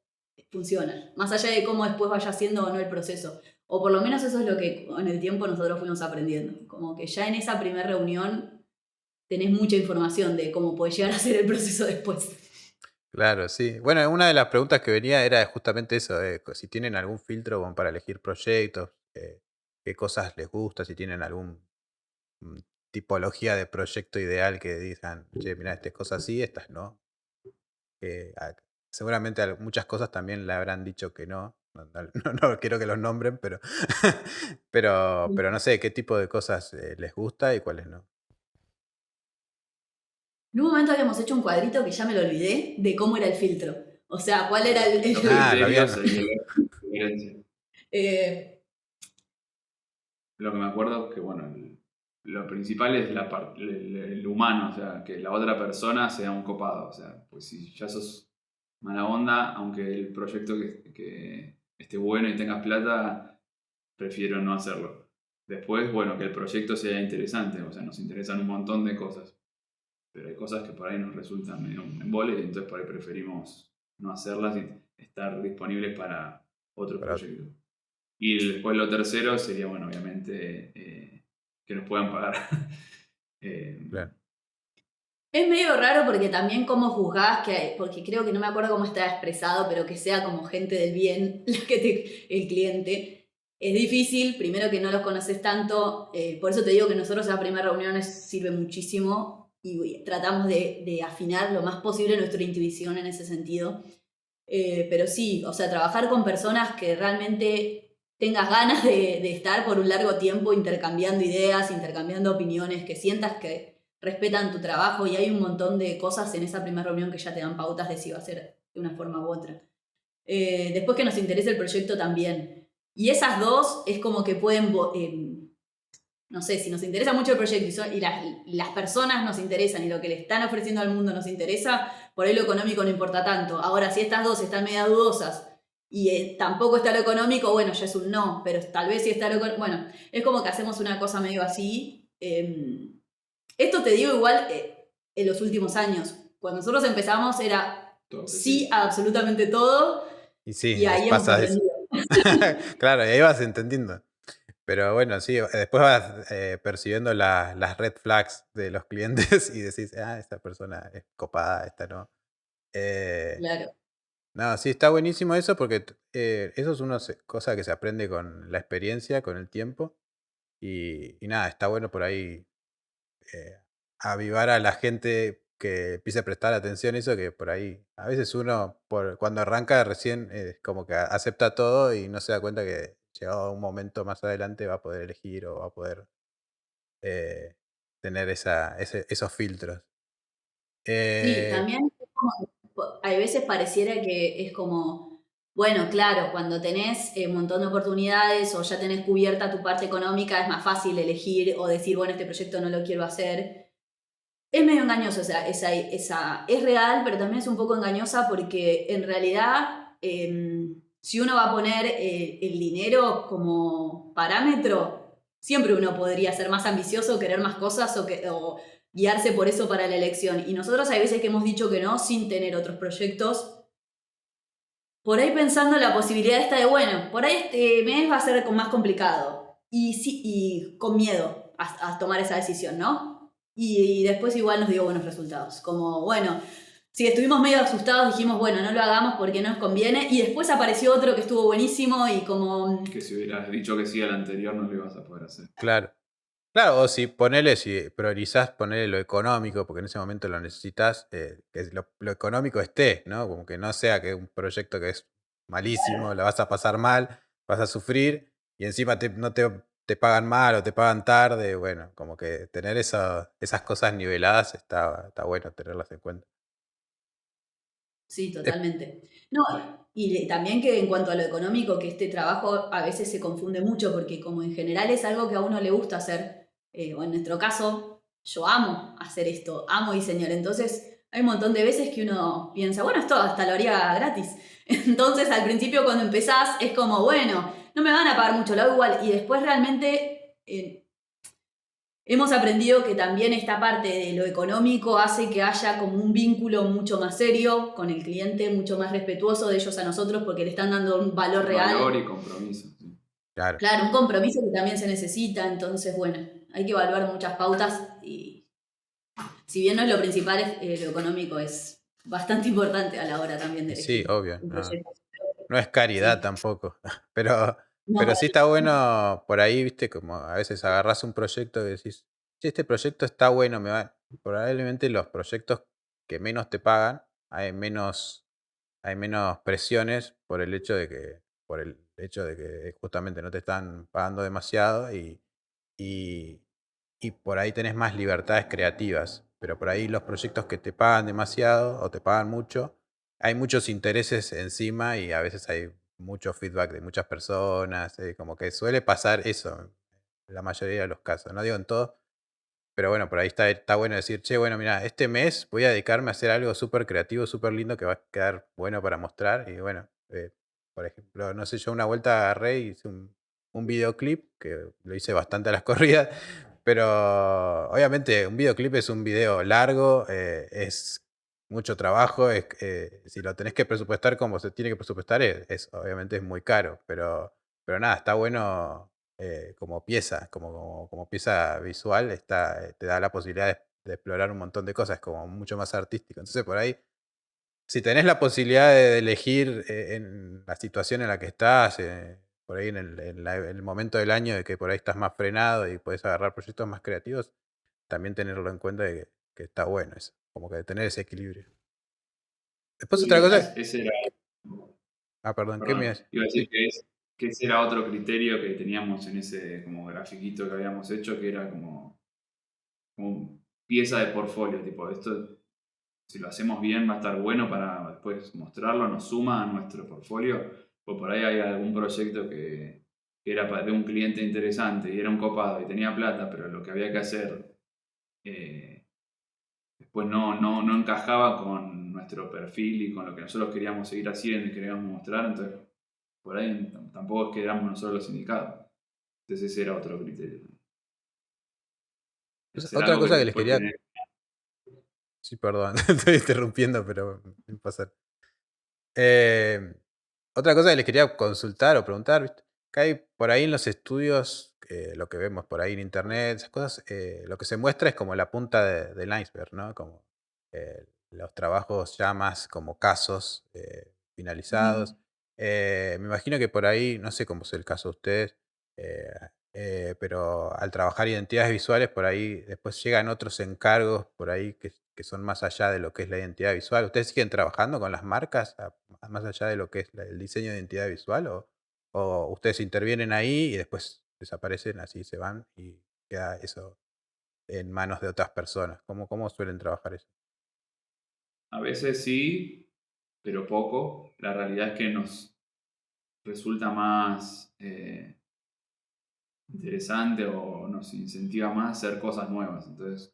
funciona. Más allá de cómo después vaya siendo o no el proceso. O por lo menos eso es lo que con el tiempo nosotros fuimos aprendiendo. Como que ya en esa primera reunión tenés mucha información de cómo puede llegar a ser el proceso después. Claro, sí. Bueno, una de las preguntas que venía era justamente eso, si tienen algún filtro como para elegir proyectos, qué cosas les gusta, si tienen algún mm, tipología de proyecto ideal que digan, che, mira, estas cosas sí, estas no. Seguramente muchas cosas también le habrán dicho que no. No, no quiero que los nombren, pero, pero no sé qué tipo de cosas les gusta y cuáles no. En un momento habíamos hecho un cuadrito que ya me lo olvidé de cómo era el filtro. O sea, cuál era el Los Ah, lo criterios habían. hay que ver la diferencia. eh, Lo que me acuerdo es que, bueno, lo principal es el humano, o sea, que la otra persona sea un copado, o sea, pues si ya sos mala onda, aunque el proyecto que esté bueno y tengas plata, prefiero no hacerlo. Después, bueno, que el proyecto sea interesante, o sea, nos interesan un montón de cosas, pero hay cosas que por ahí nos resultan medio un embole y entonces por ahí preferimos no hacerlas y estar disponibles para otros Para otro. proyectos. Y después lo tercero sería, bueno, obviamente, que nos puedan pagar. Eh, Claro. Es medio raro porque también cómo juzgás porque creo que no me acuerdo cómo está expresado, pero que sea como gente del bien el cliente. Es difícil, primero que no los conoces tanto, por eso te digo que nosotros en las primeras reuniones sirve muchísimo y tratamos de afinar lo más posible nuestra intuición en ese sentido. Pero sí, o sea, trabajar con personas que realmente tengas ganas de estar por un largo tiempo intercambiando ideas, intercambiando opiniones, que sientas que respetan tu trabajo y hay un montón de cosas en esa primera reunión que ya te dan pautas de si va a ser de una forma u otra. Después que nos interese el proyecto también. Y esas dos es como que pueden, no sé, si nos interesa mucho el proyecto y las personas nos interesan y lo que le están ofreciendo al mundo nos interesa, por ahí lo económico no importa tanto. Ahora, si estas dos están media dudosas y tampoco está lo económico, bueno, ya es un no, pero tal vez si está lo económico, bueno, es como que hacemos una cosa medio así. Esto te digo igual en los últimos años. Cuando nosotros empezamos era Todo que sí sí. a absolutamente todo Y sí, y ahí hemos pasa eso. aprendido. Claro, y ahí vas entendiendo. Pero bueno, sí, después vas percibiendo las red flags de los clientes y decís, esta persona es copada, esta no. Eh, Claro. no, sí, está buenísimo eso porque eso es una cosa que se aprende con la experiencia, con el tiempo. Y nada, está bueno por ahí eh, avivar a la gente que empiece a prestar atención a eso, que por ahí, a veces uno, cuando arranca recién, como que acepta todo y no se da cuenta que llegado un momento más adelante va a poder elegir o va a poder eh, tener esos filtros. Sí, Eh, también es como, hay veces pareciera que es como, bueno, claro, cuando tenés un montón de oportunidades o ya tenés cubierta tu parte económica, es más fácil elegir o decir, bueno, este proyecto no lo quiero hacer. Es medio engañoso, es real, pero también es un poco engañosa porque en realidad, si uno va a poner el dinero como parámetro, siempre uno podría ser más ambicioso, querer más cosas o guiarse por eso para la elección. Y nosotros hay veces que hemos dicho que no sin tener otros proyectos, por ahí pensando la posibilidad esta de, bueno, por ahí este mes va a ser más complicado y, sí, y con miedo a tomar esa decisión, ¿no? Y después igual nos dio buenos resultados, como, bueno, si estuvimos medio asustados dijimos, bueno, no lo hagamos porque no nos conviene y después apareció otro que estuvo buenísimo y como, Que si hubieras dicho que sí al anterior no lo ibas a poder hacer. claro. Claro, o si si priorizás ponerle lo económico, porque en ese momento lo necesitas, que lo económico esté, ¿no? Como que no sea que un proyecto que es malísimo, la vas a pasar mal, vas a sufrir, y encima no te pagan mal o te pagan tarde, bueno, como que tener esas cosas niveladas está bueno tenerlas en cuenta. sí, Eh, totalmente. No, y también que en cuanto a lo económico, que este trabajo a veces se confunde mucho porque como en general es algo que a uno le gusta hacer, o en nuestro caso, yo amo hacer esto, amo diseñar, entonces hay un montón de veces que uno piensa, bueno, esto hasta lo haría gratis. Entonces al principio cuando empezás es como, bueno, no me van a pagar mucho, lo hago igual, y después realmente hemos aprendido que también esta parte de lo económico hace que haya como un vínculo mucho más serio con el cliente, mucho más respetuoso de ellos a nosotros porque le están dando un valor Valor y real. compromiso. Sí. claro. Claro, un compromiso que también se necesita, entonces bueno, hay que evaluar muchas pautas y si bien no es lo principal, lo económico es bastante importante a la hora también de Y sí, elegir obvio, un no, proyecto. no es caridad Sí, tampoco, pero, no, pero sí está bueno por ahí, viste, como a veces agarras un proyecto y decís, "Che, este proyecto está bueno, me va". Probablemente los proyectos que menos te pagan, hay menos presiones por el hecho de que justamente no te están pagando demasiado y, y por ahí tenés más libertades creativas. Pero por ahí los proyectos que te pagan demasiado o te pagan mucho, hay muchos intereses encima y a veces hay mucho feedback de muchas personas, como que suele pasar eso en la mayoría de los casos. No digo en todos, pero bueno, por ahí está bueno decir, che, bueno, mira, este mes voy a dedicarme a hacer algo súper creativo, súper lindo que va a quedar bueno para mostrar. Y bueno, por ejemplo, no sé, yo una vuelta agarré y hice un videoclip, que lo hice bastante a las corridas, pero obviamente un videoclip es un video largo, es mucho trabajo, si lo tenés que presupuestar como se tiene que presupuestar, obviamente es muy caro, pero nada, está bueno como pieza, como pieza visual, te da la posibilidad de explorar un montón de cosas, como mucho más artístico. Entonces por ahí, si tenés la posibilidad de elegir en la situación en la que estás, por ahí en el momento del año de que por ahí estás más frenado y podés agarrar proyectos más creativos, también tenerlo en cuenta de que está bueno eso, como que tener ese equilibrio. Después Y otra cosa, ese era, perdón, ¿qué me perdón, ibas? iba a decir Sí, que ese era otro criterio que teníamos en ese como grafiquito que habíamos hecho, que era como pieza de portfolio, tipo, esto si lo hacemos bien va a estar bueno para después mostrarlo, nos suma a nuestro portfolio, o por ahí hay algún proyecto que era de un cliente interesante y era un copado y tenía plata, pero lo que había que hacer después no encajaba con nuestro perfil y con lo que nosotros queríamos seguir haciendo y queríamos mostrar, entonces por ahí tampoco es que éramos nosotros los indicados. Entonces ese era otro criterio. Hacer otra algo que cosa que les después quería, tener. sí, perdón, estoy interrumpiendo, pero sin pasar. Eh, Otra cosa que les quería consultar o preguntar, ¿viste? Que hay por ahí en los estudios, lo que vemos por ahí en internet, esas cosas, lo que se muestra es como la punta del iceberg, ¿no? Como los trabajos ya más como casos finalizados. Me imagino que por ahí, no sé cómo es el caso de ustedes, eh, pero al trabajar identidades visuales, por ahí después llegan otros encargos por ahí que son más allá de lo que es la identidad visual. ¿Ustedes siguen trabajando con las marcas más allá de lo que es el diseño de identidad visual? ¿O ustedes intervienen ahí y después desaparecen, así se van y queda eso en manos de otras personas? ¿Cómo suelen trabajar eso? A veces sí, pero poco. La realidad es que nos resulta más interesante o nos incentiva más a hacer cosas nuevas. Entonces,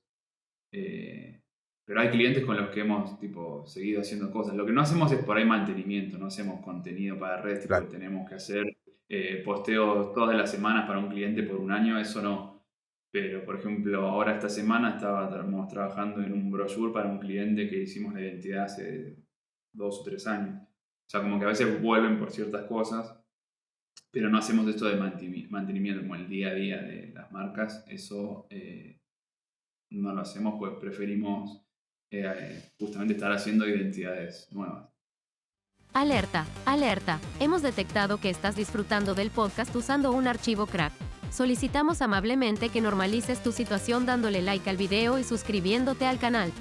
pero hay clientes con los que hemos tipo, seguido haciendo cosas. Lo que no hacemos es por ahí mantenimiento, no hacemos contenido para redes, tipo que Claro. tenemos que hacer posteos todas las semanas para un cliente por un año, eso no. Pero, por ejemplo, ahora esta semana estábamos trabajando en un brochure para un cliente que hicimos la identidad hace 2 o 3 años. O sea, como que a veces vuelven por ciertas cosas, pero no hacemos esto de mantenimiento como el día a día de las marcas. Eso no lo hacemos, pues preferimos justamente estar haciendo identidades nuevas. Alerta, alerta. Hemos detectado que estás disfrutando del podcast usando un archivo crack. Solicitamos amablemente que normalices tu situación dándole like al video y suscribiéndote al canal.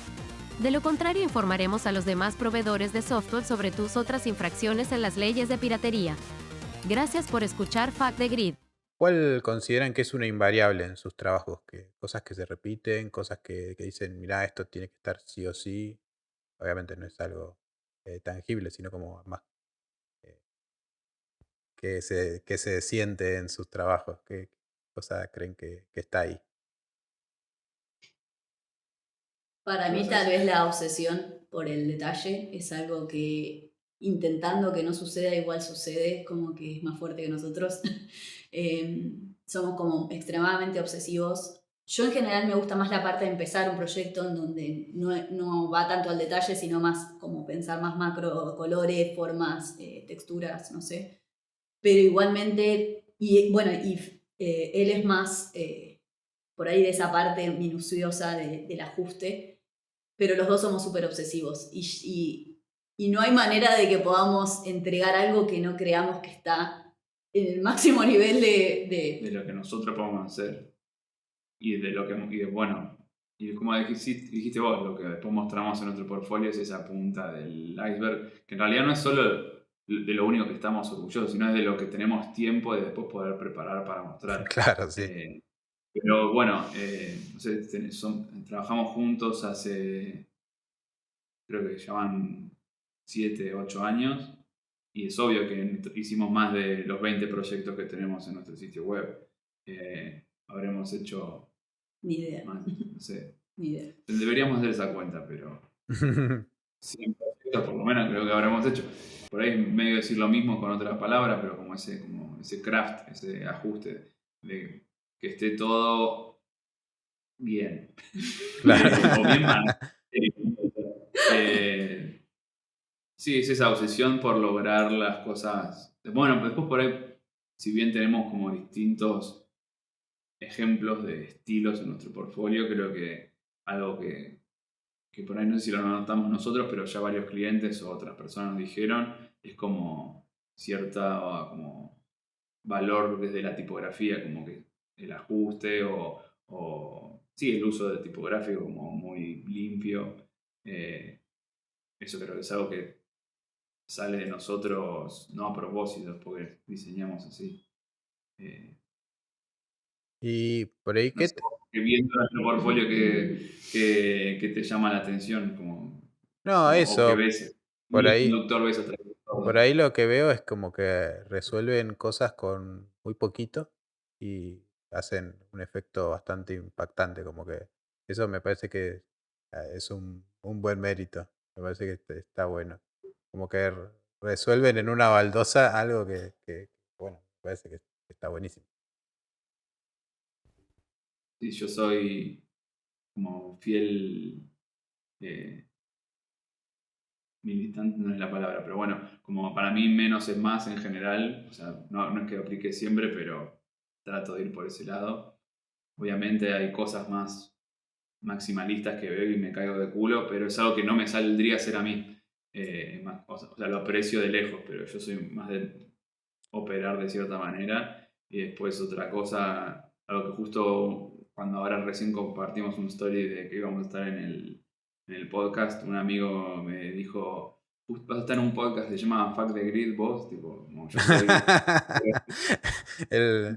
De lo contrario, informaremos a los demás proveedores de software sobre tus otras infracciones en las leyes de piratería. Gracias por escuchar Fact the Grid. ¿Cuál consideran que es una invariable en sus trabajos? Cosas que se repiten, cosas que dicen, mira, esto tiene que estar sí o sí. Obviamente no es algo tangible, sino como más eh, que se siente en sus trabajos. ¿Qué cosa creen que está ahí? Para ¿Qué mí vas a tal decir? vez la obsesión por el detalle es algo que intentando que no suceda igual sucede, como que es más fuerte que nosotros. Somos como extremadamente obsesivos. Yo en general me gusta más la parte de empezar un proyecto en donde no va tanto al detalle, sino más como pensar más macro, colores, formas, texturas, no sé. Pero igualmente, y bueno, él es más por ahí de esa parte minuciosa del ajuste, pero los dos somos súper obsesivos y no hay manera de que podamos entregar algo que no creamos que está en el máximo nivel De lo que nosotros podemos hacer y de lo que, bueno, y como dijiste vos, lo que después mostramos en nuestro portfolio es esa punta del iceberg, que en realidad no es solo de lo único que estamos orgullosos, sino es de lo que tenemos tiempo de después poder preparar para mostrar. Claro, sí. Pero bueno, no sé, trabajamos juntos hace, creo que llevan 7, 8 años, y es obvio que hicimos más de los 20 proyectos que tenemos en nuestro sitio web. Habremos hecho ni idea, más, no sé, ni idea. deberíamos hacer esa cuenta, pero 100 proyectos por lo menos creo que habremos hecho. Por ahí medio decir lo mismo con otra palabra, pero como ese craft, ese ajuste de que esté todo bien. Claro. O bien mal. Eh, sí, es esa obsesión por lograr las cosas. Bueno, después por ahí, si bien tenemos como distintos ejemplos de estilos en nuestro portfolio, creo que algo que por ahí no sé si lo notamos nosotros, pero ya varios clientes o otras personas nos dijeron, es como cierta como valor desde la tipografía, como que el ajuste o sí, el uso de tipográfico como muy limpio. Eso creo que es algo que sale de nosotros, no a propósito, porque diseñamos así. Y por ahí, No sé, que viendo nuestro portfolio que te llama la atención, No, o que eso, ves, un por hilo ahí, conductor ves a través de por todo. ahí lo que veo es como que resuelven cosas con muy poquito y hacen un efecto bastante impactante, como que eso me parece que es un buen mérito, me parece que está bueno. Como que resuelven en una baldosa algo bueno, me parece que está buenísimo. Sí, yo soy como fiel eh, militante, no es la palabra, pero bueno, como para mí menos es más en general, o sea, no es que aplique siempre, pero trato de ir por ese lado. Obviamente hay cosas más maximalistas que veo y me caigo de culo, pero es algo que no me saldría a hacer a mí. O sea, lo aprecio de lejos, pero yo soy más de operar de cierta manera. Y después otra cosa, algo que justo cuando ahora recién compartimos un story de que íbamos a estar en el podcast, un amigo me dijo, vas a estar en un podcast que se llama Fuck the Grid, vos, tipo, como yo soy... El-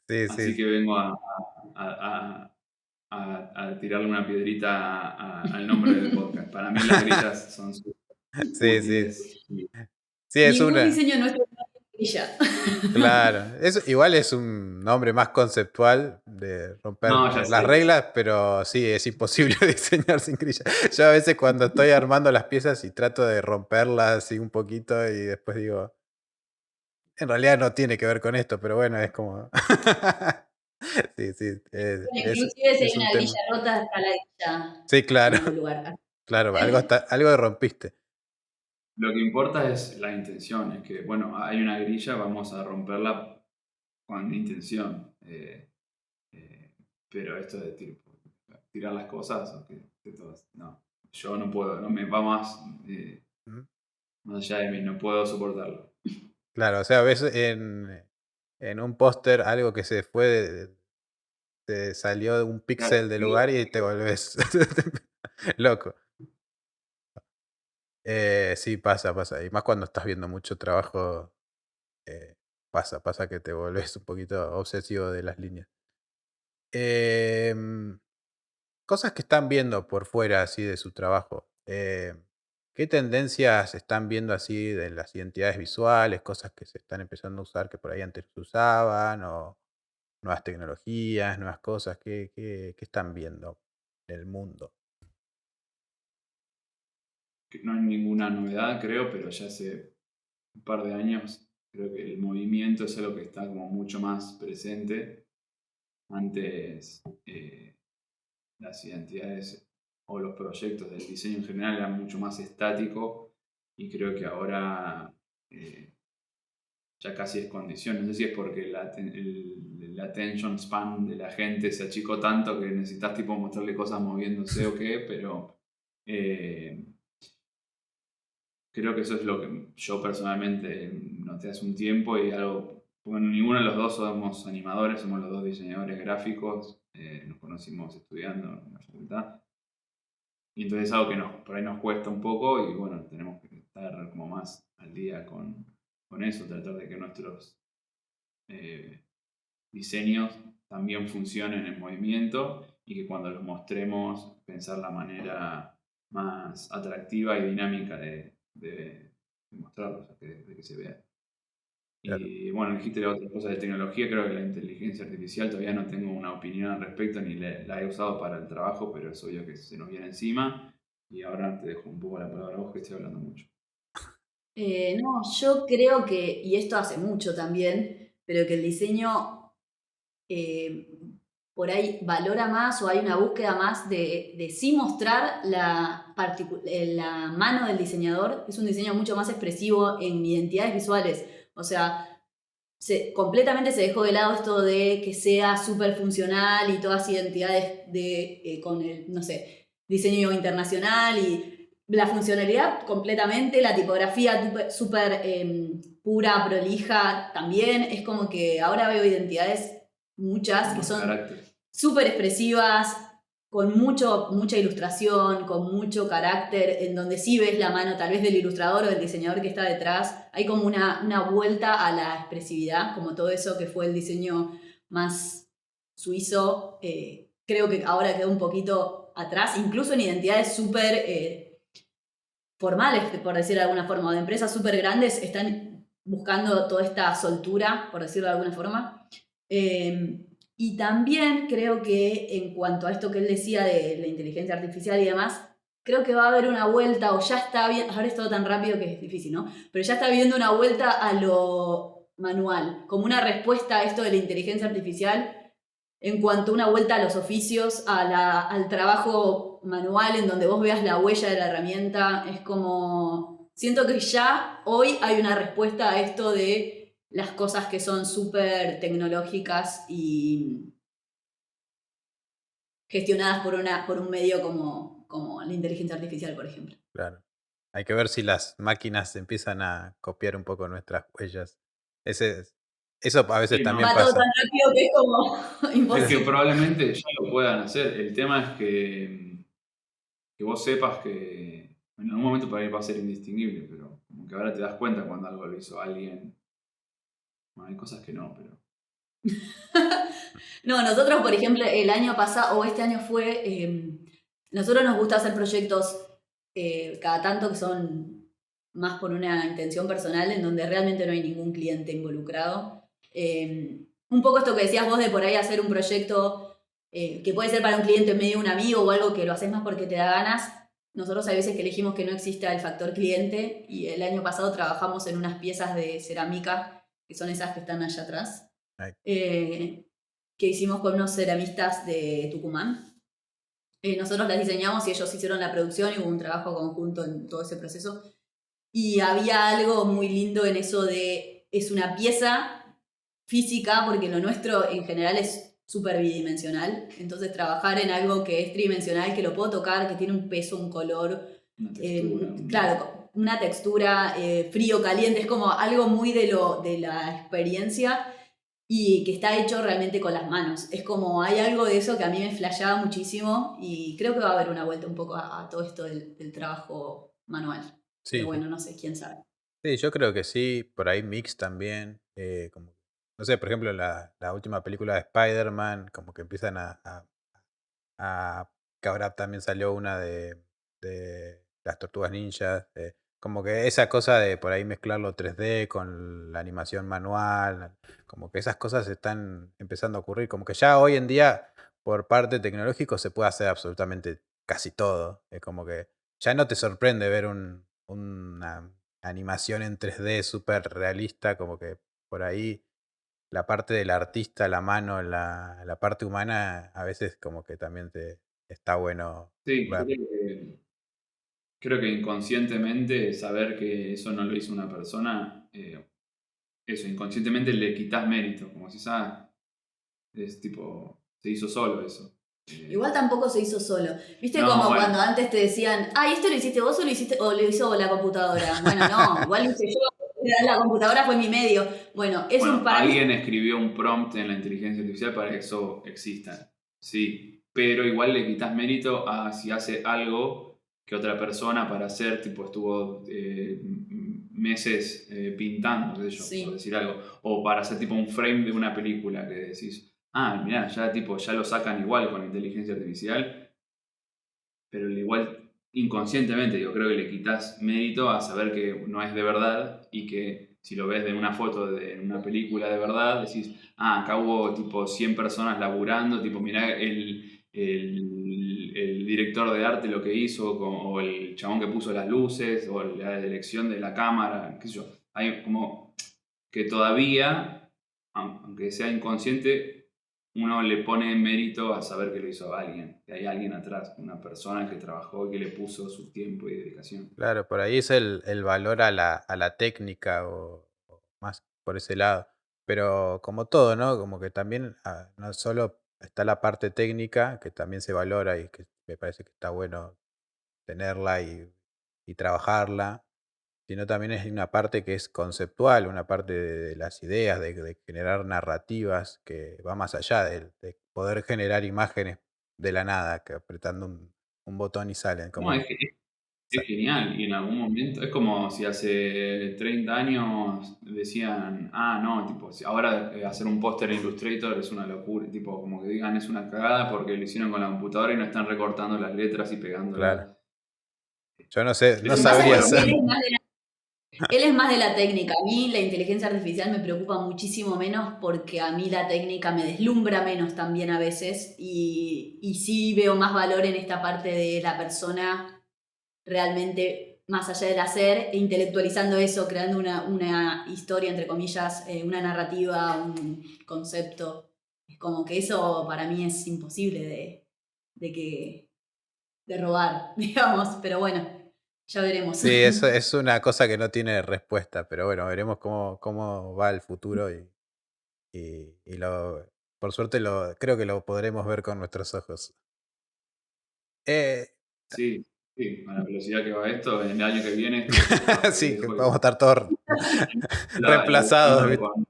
sí, Así sí, que vengo a tirarle una piedrita al nombre del podcast. Para mí las grillas son súper sí, sí. útiles. Sí, es Ningún una. diseño nuestro brilla. Claro, igual es un nombre más conceptual de romper No, ya las sé. reglas, pero sí, es imposible diseñar sin grilla. Yo a veces cuando estoy armando las piezas y trato de romperlas así un poquito y después digo, en realidad no tiene que ver con esto, pero bueno, es como... Sí, sí, Bueno, inclusive si hay es un una grilla tema. rota, está la grilla Sí, claro, en algún lugar. claro, algo rompiste. Lo que importa es la intención. Es que, bueno, hay una grilla, vamos a romperla con intención. Pero esto de tirar las cosas, no. Yo no puedo, no me va Ujú. más allá de mí, no puedo soportarlo. Claro, o sea, ves en un póster algo que se fue te salió de un Claro, píxel del lugar y te volvés loco. Sí, pasa. Y más cuando estás viendo mucho trabajo, pasa que te volvés un poquito obsesivo de las líneas. Em, Cosas que están viendo por fuera así de su trabajo. ¿Qué tendencias están viendo así de las identidades visuales? Cosas que se están empezando a usar que por ahí antes no se usaban, o nuevas tecnologías, nuevas cosas. ¿Qué están viendo en el mundo? que no hay ninguna novedad, creo, pero ya hace un par de años creo que el movimiento es algo que está como mucho más presente. Antes las identidades o los proyectos del diseño en general eran mucho más estáticos y creo que ahora ya casi es condición. No sé si es porque el attention span de la gente se achicó tanto que necesitas tipo mostrarle cosas moviéndose o qué, pero eh, creo que eso es lo que yo personalmente noté hace un tiempo y algo, bueno, ninguno de los dos somos animadores, somos los dos diseñadores gráficos, nos conocimos estudiando en la facultad. Y entonces es algo que por ahí nos cuesta un poco y bueno, tenemos que estar como más al día con eso, tratar de que nuestros diseños también funcionen en movimiento y que cuando los mostremos pensar la manera más atractiva y dinámica de mostrarlos, de que se vea. Claro. Y bueno, dijiste otras cosas de tecnología, creo que la inteligencia artificial todavía no tengo una opinión al respecto ni la he usado para el trabajo, pero es obvio que se nos viene encima. Y ahora te dejo un poco la palabra a vos que estoy hablando mucho. No, yo creo que, y esto hace mucho también, pero que el diseño por ahí valora más o hay una búsqueda más de sí mostrar la mano del diseñador. Es un diseño mucho más expresivo en identidades visuales. O sea, completamente se dejó de lado esto de que sea súper funcional y todas identidades con el, no sé, diseño internacional y la funcionalidad completamente, la tipografía súper pura, prolija también. Es como que ahora veo identidades muchas que son súper expresivas, con mucha ilustración, con mucho carácter, en donde sí ves la mano tal vez del ilustrador o del diseñador que está detrás. Hay como una vuelta a la expresividad, como todo eso que fue el diseño más suizo. Creo que ahora quedó un poquito atrás, incluso en identidades súper formales, por decirlo de alguna forma, o de empresas súper grandes, están buscando toda esta soltura, por decirlo de alguna forma. Y también creo que en cuanto a esto que él decía de la inteligencia artificial y demás, creo que va a haber una vuelta, o ya está bien, ahora es todo tan rápido que es difícil, ¿no? Pero ya está viendo una vuelta a lo manual, como una respuesta a esto de la inteligencia artificial, en cuanto a una vuelta a los oficios, al trabajo manual, en donde vos veas la huella de la herramienta. Es como, siento que ya hoy hay una respuesta a esto de las cosas que son súper tecnológicas y gestionadas por un medio como la inteligencia artificial, por ejemplo. Claro. Hay que ver si las máquinas empiezan a copiar un poco nuestras huellas. Eso a veces Sí, también Va todo pasa. tan rápido que es como Es que imposible. probablemente ya lo puedan hacer. El tema es que vos sepas que en algún momento para ir va a ser indistinguible, pero como que ahora te das cuenta cuando algo lo hizo alguien. Bueno, hay cosas que no, pero... No, nosotros, por ejemplo, el año pasado, o este año fue, nosotros nos gusta hacer proyectos cada tanto que son más por una intención personal, en donde realmente no hay ningún cliente involucrado. Un poco esto que decías vos de por ahí hacer un proyecto que puede ser para un cliente medio un amigo o algo que lo haces más porque te da ganas. Nosotros hay veces que elegimos que no exista el factor cliente y el año pasado trabajamos en unas piezas de cerámica, que son esas que están allá atrás. Ay, Que hicimos con unos ceramistas de Tucumán. Nosotros las diseñamos y ellos hicieron la producción y hubo un trabajo conjunto en todo ese proceso. Y había algo muy lindo en eso de, es una pieza física, porque lo nuestro en general es súper bidimensional. Entonces trabajar en algo que es tridimensional, que lo puedo tocar, que tiene un peso, un color, Una textura. claro, una textura, frío, caliente, es como algo muy de la experiencia y que está hecho realmente con las manos. Es como, hay algo de eso que a mí me flasheaba muchísimo y creo que va a haber una vuelta un poco a todo esto del trabajo manual. Pero sí, bueno, no sé, quién sabe. sí, yo creo que sí, por ahí mix también. Como, no sé, por ejemplo, la última película de Spider-Man, como que empiezan que ahora también salió una de las Tortugas Ninjas. Como que esa cosa de por ahí mezclarlo 3D con la animación manual, como que esas cosas están empezando a ocurrir. Como que ya hoy en día, por parte tecnológico, se puede hacer absolutamente casi todo. Es como que ya no te sorprende ver una animación en 3D súper realista, como que por ahí la parte del artista, la mano, la parte humana, a veces como que también está bueno Sí, ver. creo que inconscientemente saber que eso no lo hizo una persona, eso, inconscientemente le quitas mérito, como si es tipo, se hizo solo eso. Igual tampoco se hizo solo. ¿Viste No, como bueno. cuando antes te decían, ay, ¿esto lo hiciste vos o lo hizo la computadora? Bueno, no, igual lo hice yo. La computadora fue mi medio. Bueno, para mí alguien escribió un prompt en la inteligencia artificial para que eso exista. Sí, pero igual le quitas mérito a si hace algo que otra persona para hacer, tipo estuvo meses pintando, qué sé yo, Sí. por decir algo. O para hacer tipo un frame de una película que decís, mirá, ya lo sacan igual con inteligencia artificial, pero igual inconscientemente, yo creo que le quitas mérito a saber que no es de verdad y que si lo ves de una foto de una película de verdad, decís, acá hubo tipo 100 personas laburando, tipo, mirá el director de arte lo que hizo, o el chabón que puso las luces, o la elección de la cámara, qué sé yo. Hay como que todavía, aunque sea inconsciente, uno le pone mérito a saber que lo hizo alguien, que hay alguien atrás, una persona que trabajó y que le puso su tiempo y dedicación. Claro, por ahí es el valor a la técnica o más por ese lado. Pero como todo, ¿no? Como que también no solo está la parte técnica, que también se valora y que me parece que está bueno tenerla y trabajarla, sino también es una parte que es conceptual, una parte de las ideas, de generar narrativas que va más allá de poder generar imágenes de la nada, que apretando un botón y salen. No, Como, es genial. Y en algún momento, es como si hace 30 años decían, no, tipo, si ahora hacer un póster en Illustrator es una locura. Tipo, como que digan es una cagada porque lo hicieron con la computadora y no están recortando las letras y claro. pegándolas. Yo no sé, Es no Lo que un pasa sabría poco es lo que hacer. mismo. él es más de la técnica. A mí la inteligencia artificial me preocupa muchísimo menos porque a mí la técnica me deslumbra menos también a veces y sí veo más valor en esta parte de la persona realmente más allá del hacer e intelectualizando eso, creando una historia, entre comillas, una narrativa, un concepto. Es como que eso para mí es imposible de robar, digamos, pero bueno, ya veremos. Sí, eso es una cosa que no tiene respuesta, pero bueno, veremos cómo va el futuro y por suerte creo que lo podremos ver con nuestros ojos. Eh, Sí, sí, a la velocidad que va esto, en el año que viene esto se va a sí, freír que vamos a fuego. estar todos reemplazados, Laburando ¿viste? con...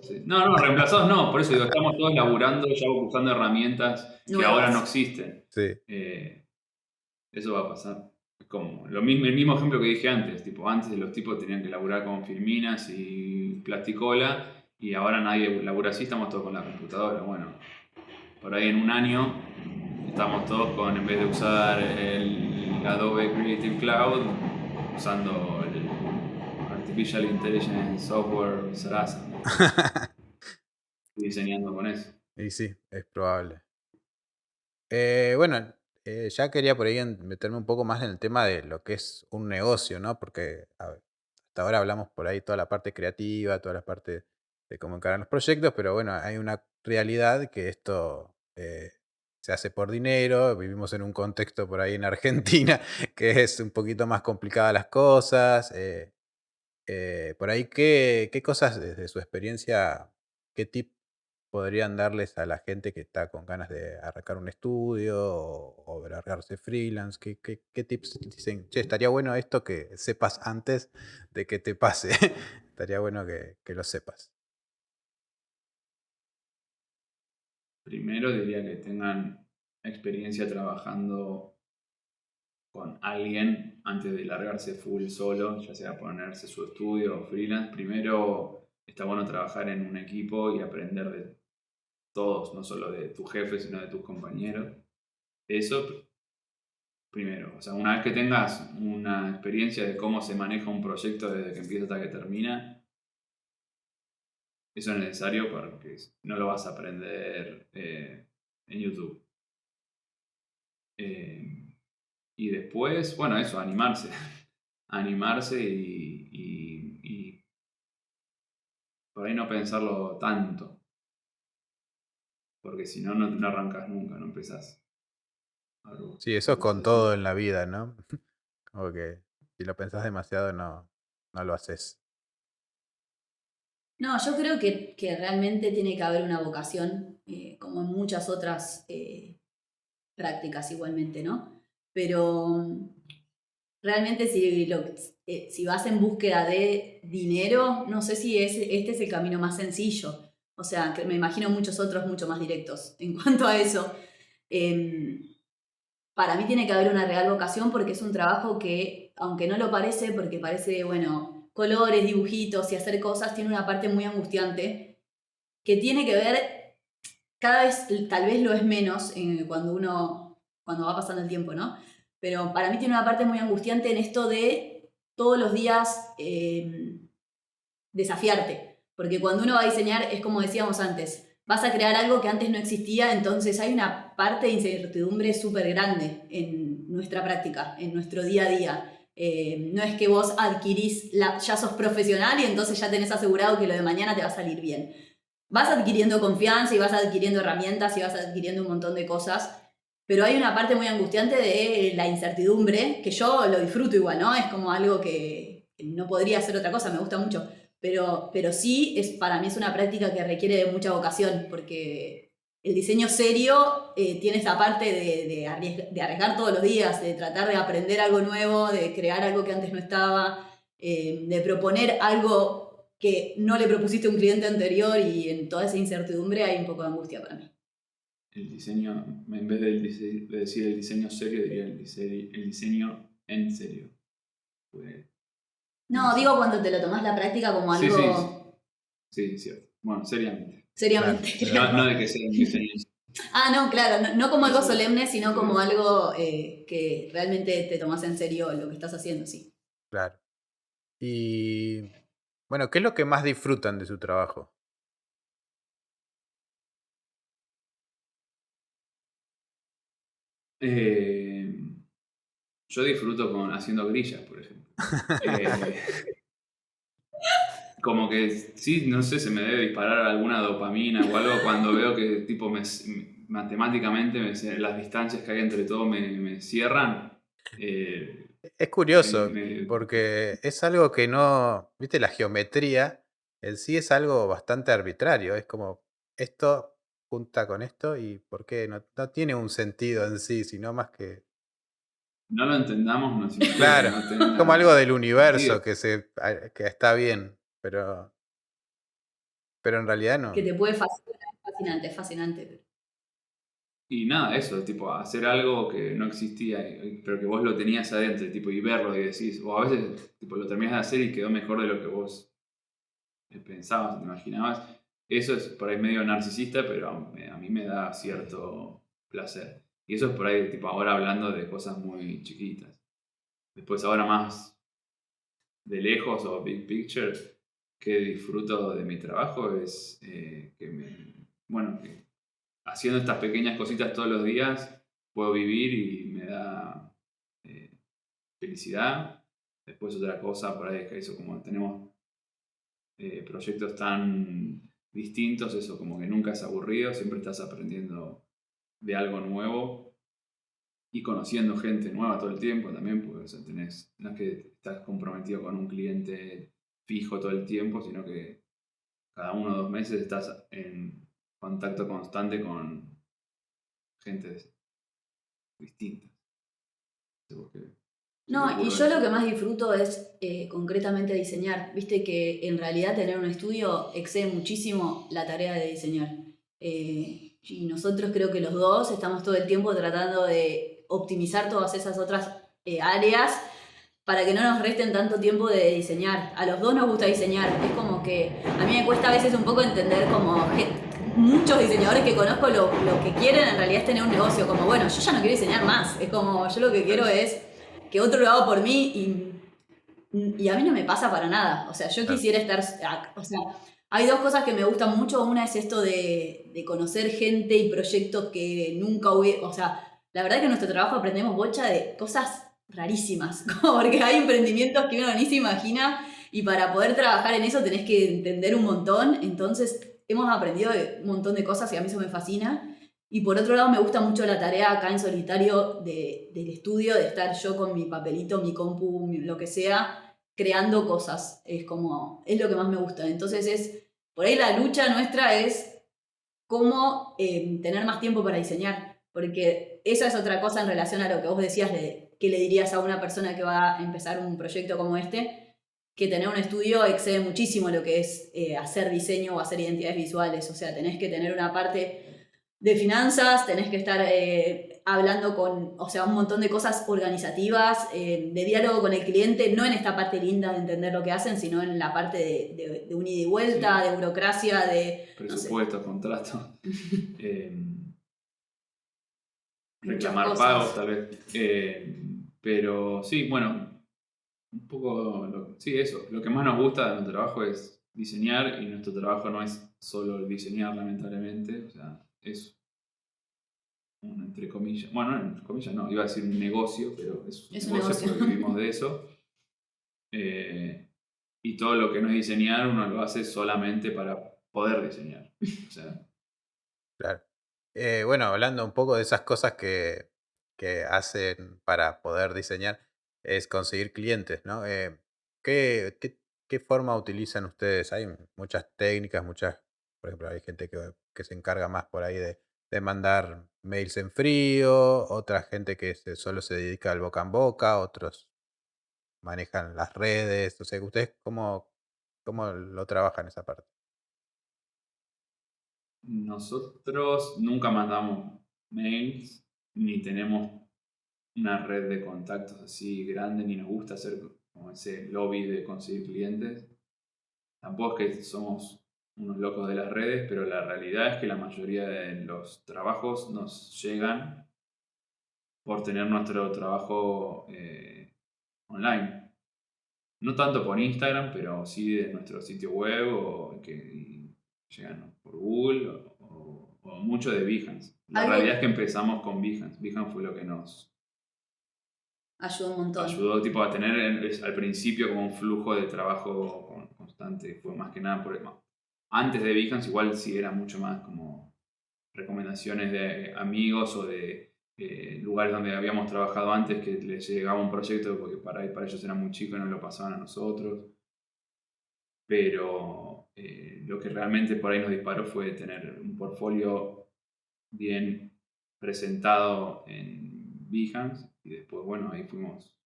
Sí. No, no, reemplazados no, por eso digo, estamos todos laburando, ya buscando herramientas que ahora no Nuevas. existen. Sí. Eso va a pasar. Es como lo mismo, el mismo ejemplo que dije antes, tipo, antes los tipos tenían que laburar con filminas y plasticola y ahora nadie labura así, estamos todos con la computadora. Bueno, por ahí en un año estamos todos con, en vez de usar el Adobe Creative Cloud, usando el Artificial Intelligence Software Sarasa y diseñando con eso. Y sí, es probable. Bueno, ya quería por ahí meterme un poco más en el tema de lo que es un negocio, ¿no? Porque hasta ahora hablamos por ahí toda la parte creativa, toda la parte de cómo encarar los proyectos, pero bueno, hay una realidad que esto se hace por dinero, vivimos en un contexto por ahí en Argentina que es un poquito más complicada las cosas. Por ahí, ¿qué cosas desde su experiencia, qué tip podrían darles a la gente que está con ganas de arrancar un estudio o largarse freelance? ¿Qué tips dicen? Che, estaría bueno esto que sepas antes de que te pase. Estaría bueno que lo sepas. Primero diría que tengan experiencia trabajando con alguien antes de largarse full solo, ya sea ponerse su estudio o freelance. Primero está bueno trabajar en un equipo y aprender de todos, no solo de tu jefe, sino de tus compañeros. Eso primero. O sea, una vez que tengas una experiencia de cómo se maneja un proyecto desde que empieza hasta que termina, eso es necesario porque no lo vas a aprender en YouTube. Y después, bueno, eso, animarse. Animarse y por ahí no pensarlo tanto. Porque si no, no arrancas nunca, no empezás algo. Sí, eso es Entonces, con eso. todo en la vida, ¿no? Como que si lo pensás demasiado, no lo haces. No, yo creo que realmente tiene que haber una vocación, como en muchas otras prácticas igualmente, ¿no? Pero realmente si vas en búsqueda de dinero, no sé si este es el camino más sencillo. O sea, que me imagino muchos otros mucho más directos en cuanto a eso. Em, para mí tiene que haber una real vocación porque es un trabajo que, aunque no lo parece, porque parece, bueno, colores, dibujitos y hacer cosas, tiene una parte muy angustiante que tiene que ver, cada vez tal vez lo es menos cuando va pasando el tiempo, ¿no? Pero para mí tiene una parte muy angustiante en esto de todos los días desafiarte. Porque cuando uno va a diseñar, es como decíamos antes, vas a crear algo que antes no existía, entonces hay una parte de incertidumbre súper grande en nuestra práctica, en nuestro día a día. No es que vos adquirís, ya sos profesional y entonces ya tenés asegurado que lo de mañana te va a salir bien. Vas adquiriendo confianza y vas adquiriendo herramientas y vas adquiriendo un montón de cosas, pero hay una parte muy angustiante de la incertidumbre, que yo lo disfruto igual, ¿no? Es como algo que no podría hacer otra cosa, me gusta mucho, pero sí, para mí es una práctica que requiere de mucha vocación, porque el diseño serio tiene esta parte de arriesgar todos los días, de tratar de aprender algo nuevo, de crear algo que antes no estaba, de proponer algo que no le propusiste a un cliente anterior, y en toda esa incertidumbre hay un poco de angustia para mí. El diseño, en vez de decir el diseño serio, diría el diseño en serio. Pues, No, digo cuando te lo tomás la práctica como sí, algo sí, cierto. Bueno, seriamente. seriamente. Claro. No de que sea un diseño. No, claro, no como algo Sí. solemne, sino Sí. como algo que realmente te tomás en serio lo que estás haciendo, sí. Claro. Y bueno, ¿qué es lo que más disfrutan de su trabajo? Yo disfruto haciendo grillas, por ejemplo. Como que sí, no sé, se me debe disparar alguna dopamina o algo cuando veo que tipo matemáticamente las distancias que hay entre todo me cierran. Es curioso, me- porque es algo que no, viste, la geometría en sí es algo bastante arbitrario, es como esto junta con esto y por qué no tiene un sentido en sí, sino más que, no lo entendamos no significa claro, que no es tenga como algo del sentido. universo que está bien, pero en realidad Que no. te puede fascinar, fascinante, fascinante. Y nada, eso, tipo, hacer algo que no existía, pero que vos lo tenías adentro, tipo, y verlo y decís, o a veces, tipo, lo terminás de hacer y quedó mejor de lo que vos pensabas, te imaginabas. Eso es por ahí medio narcisista, pero a mí me da cierto placer. Y eso es por ahí, tipo, ahora hablando de cosas muy chiquitas. Después, ahora más de lejos o big picture, que disfruto de mi trabajo es bueno, que haciendo estas pequeñas cositas todos los días puedo vivir y me da felicidad. Después otra cosa por ahí es que eso, como tenemos proyectos tan distintos, eso como que nunca es aburrido, siempre estás aprendiendo de algo nuevo y conociendo gente nueva todo el tiempo también, porque o sea, no es que estás comprometido con un cliente fijo todo el tiempo, sino que cada 1 o 2 meses estás en contacto constante con gente distinta. No, y yo lo que más disfruto es concretamente diseñar. Viste que en realidad tener un estudio excede muchísimo la tarea de diseñar. Y nosotros creo que los dos estamos todo el tiempo tratando de optimizar todas esas otras áreas para que no nos resten tanto tiempo de diseñar. A los dos nos gusta diseñar. Es como que a mí me cuesta a veces un poco entender como muchos diseñadores que conozco lo que quieren en realidad es tener un negocio. Como, bueno, yo ya no quiero diseñar más. Es como, yo lo que quiero es que otro lo haga por mí, y a mí no me pasa para nada. O sea, yo quisiera estar... O sea, hay dos cosas que me gustan mucho. Una es esto de conocer gente y proyectos que nunca hubiera... O sea, la verdad que en nuestro trabajo aprendemos bocha de cosas rarísimas, porque hay emprendimientos que uno ni se imagina, y para poder trabajar en eso tenés que entender un montón. Entonces hemos aprendido un montón de cosas y a mí eso me fascina. Y por otro lado me gusta mucho la tarea acá en solitario del estudio, de estar yo con mi papelito, mi compu, lo que sea, creando cosas. Es lo que más me gusta. Entonces por ahí la lucha nuestra es cómo tener más tiempo para diseñar, porque esa es otra cosa en relación a lo que vos decías de qué le dirías a una persona que va a empezar un proyecto como este, que tener un estudio excede muchísimo lo que es hacer diseño o hacer identidades visuales. O sea, tenés que tener una parte de finanzas, tenés que estar hablando con, o sea, un montón de cosas organizativas, de diálogo con el cliente, no en esta parte linda de entender lo que hacen, sino en la parte de un ida y vuelta, Sí. de burocracia, de... Presupuestos, contratos. Muchas Reclamar cosas. pagos tal vez. Pero sí, bueno, un poco, sí, eso. Lo que más nos gusta de nuestro trabajo es diseñar, y nuestro trabajo no es solo diseñar, lamentablemente. O sea, es un, entre comillas, bueno, entre comillas no, iba a decir un negocio, pero es un negocio porque vivimos de eso. Y todo lo que no es diseñar, uno lo hace solamente para poder diseñar. O sea, Claro. Bueno, hablando un poco de esas cosas que hacen para poder diseñar, es conseguir clientes, ¿no? ¿Qué ¿qué forma utilizan ustedes? Hay muchas técnicas, por ejemplo, hay gente que se encarga más por ahí de mandar mails en frío, otra gente que solo se dedica al boca en boca, otros manejan las redes. O sea, ¿ustedes cómo lo trabajan esa parte? Nosotros nunca mandamos mails, ni tenemos una red de contactos así grande, ni nos gusta hacer como ese lobby de conseguir clientes. Tampoco es que somos unos locos de las redes, pero la realidad es que la mayoría de los trabajos nos llegan por tener nuestro trabajo online. No tanto por Instagram, pero sí de nuestro sitio web o que llegan por Google o mucho de Behance. La Algo realidad es que empezamos con Behance. Behance fue lo que nos ayuda un montón. ayudó tipo, a tener al principio como un flujo de trabajo constante. Fue más que nada por antes de Behance igual sí era mucho más como recomendaciones de amigos o de lugares donde habíamos trabajado antes que les llegaba un proyecto porque para ellos era muy chico y no lo pasaban a nosotros. Pero lo que realmente por ahí nos disparó fue tener un portfolio bien presentado en Behance y después, bueno, ahí fuimos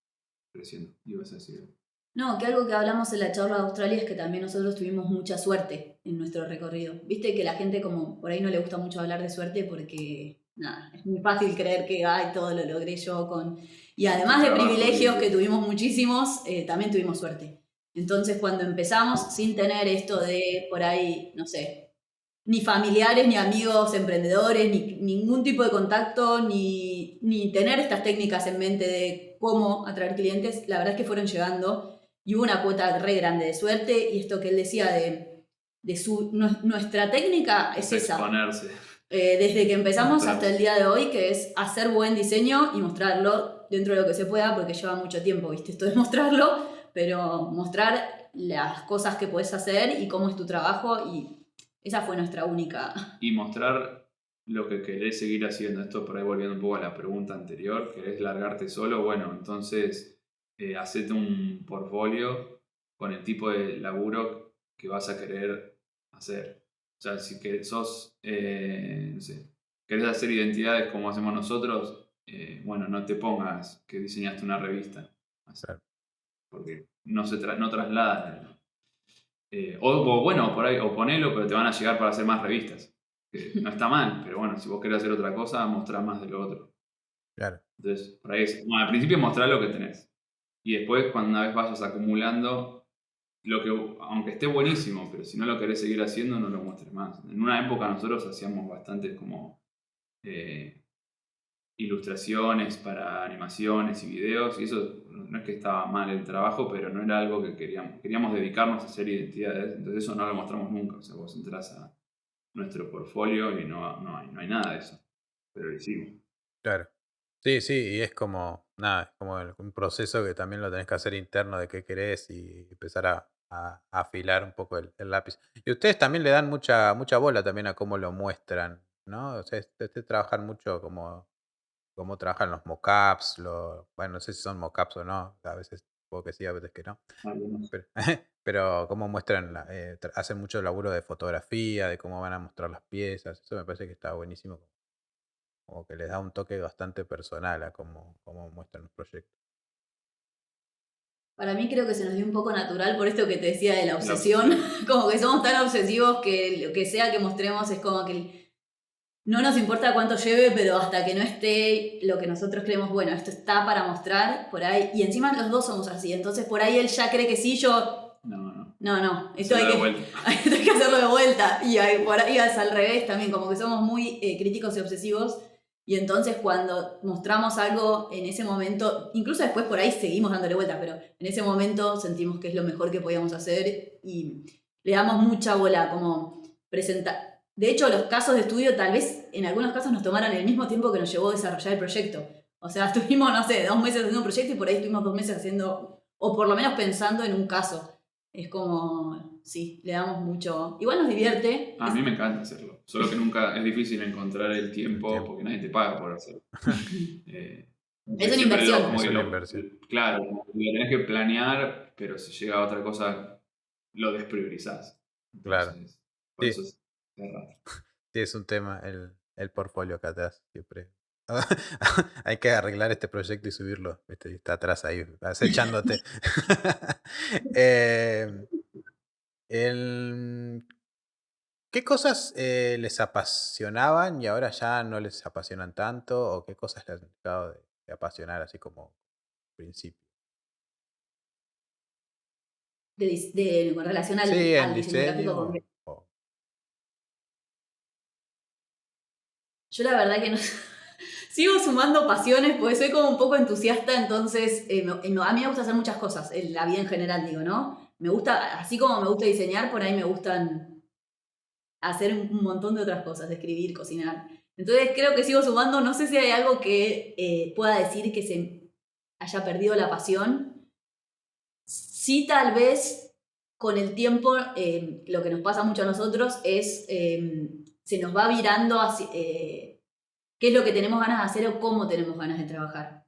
creciendo. Ibas a decir. No, que algo que hablamos en la charla de Australia es que también nosotros tuvimos mucha suerte en nuestro recorrido. Viste que la gente como por ahí no le gusta mucho hablar de suerte porque, nada, es muy fácil creer que, ay, todo lo logré yo con... Y además de privilegios que tuvimos muchísimos, también tuvimos suerte. Entonces cuando empezamos sin tener esto de por ahí, no sé, ni familiares, ni amigos emprendedores, ni ningún tipo de contacto, ni tener estas técnicas en mente de cómo atraer clientes, la verdad es que fueron llegando y hubo una cuota re grande de suerte y esto que él decía nuestra técnica es esa. Exponerse. Desde que empezamos hasta el día de hoy, que es hacer buen diseño y mostrarlo dentro de lo que se pueda, porque lleva mucho tiempo, ¿viste? Esto de mostrarlo, pero mostrar las cosas que puedes hacer y cómo es tu trabajo y esa fue nuestra única. Y mostrar lo que querés seguir haciendo. Esto por ahí volviendo un poco a la pregunta anterior, ¿querés largarte solo? Bueno, entonces hacete un portfolio con el tipo de laburo que vas a querer hacer. O sea, si que sos, no sé, querés hacer identidades como hacemos nosotros, bueno, no te pongas que diseñaste una revista. Porque no trasladas. O bueno, por ahí, o ponelo, pero te van a llegar para hacer más revistas. Que no está mal, pero bueno, si vos querés hacer otra cosa, mostrá más de lo otro. Claro. Entonces, por ahí es, bueno, al principio mostrar lo que tenés. Y después, cuando una vez vayas acumulando, lo que, aunque esté buenísimo, pero si no lo querés seguir haciendo, no lo muestres más. En una época nosotros hacíamos bastantes como ilustraciones para animaciones y videos, y eso no es que estaba mal el trabajo, pero no era algo que queríamos. Queríamos dedicarnos a hacer identidades, entonces eso no lo mostramos nunca. O sea, vos entras a nuestro portfolio y no hay nada de eso, pero lo hicimos. Claro. Sí, y es como, nada, es como un proceso que también lo tenés que hacer interno de qué querés y empezar a afilar un poco el lápiz. Y ustedes también le dan mucha bola también a cómo lo muestran, ¿no? O sea, ustedes trabajan mucho cómo trabajan los mockups, bueno, no sé si son mockups o no, a veces puedo que sí, a veces que no. Pero, pero cómo muestran, hacen mucho laburo de fotografía, de cómo van a mostrar las piezas, eso me parece que está buenísimo. Como que les da un toque bastante personal a cómo muestran los proyectos. Para mí creo que se nos dio un poco natural por esto que te decía de la obsesión. Como que somos tan obsesivos que lo que sea que mostremos es como que no nos importa cuánto lleve, pero hasta que no esté lo que nosotros creemos, bueno, esto está para mostrar por ahí. Y encima los dos somos así. Entonces por ahí él ya cree que sí, yo... No. Esto hay que hacerlo de vuelta. Y por ahí es al revés también. Como que somos muy críticos y obsesivos. Y entonces cuando mostramos algo en ese momento, incluso después por ahí seguimos dándole vuelta, pero en ese momento sentimos que es lo mejor que podíamos hacer y le damos mucha bola como presentar. De hecho, los casos de estudio tal vez en algunos casos nos tomaron el mismo tiempo que nos llevó a desarrollar el proyecto. O sea, estuvimos, no sé, 2 meses haciendo un proyecto y por ahí estuvimos 2 meses haciendo, o por lo menos pensando en un caso. Es como, sí, le damos mucho... Igual nos divierte. A mí me encanta hacerlo. Solo que nunca es difícil encontrar el tiempo porque nadie te paga por hacerlo. Es una inversión. Claro, como que lo tenés que planear, pero si llega otra cosa lo despriorizás. Claro. Entonces, por Sí, eso es raro. sí, es un tema el portfolio acá atrás, siempre. Hay que arreglar este proyecto y subirlo. ¿Viste? Y está atrás ahí, acechándote. Em, el- ¿Qué cosas les apasionaban y ahora ya no les apasionan tanto? ¿O qué cosas les han dejado de apasionar así como principio? Con relación Sí, en al diseño gráfico diseño. concreto. Yo la verdad que no. Sigo sumando pasiones, porque soy como un poco entusiasta, entonces a mí me gusta hacer muchas cosas, en la vida en general, digo, ¿no? Me gusta, así como me gusta diseñar, por ahí me gustan hacer un montón de otras cosas, de escribir, cocinar. Entonces creo que sigo sumando, no sé si hay algo que pueda decir que se haya perdido la pasión. Sí, tal vez con el tiempo lo que nos pasa mucho a nosotros es se nos va virando hacia qué es lo que tenemos ganas de hacer o cómo tenemos ganas de trabajar.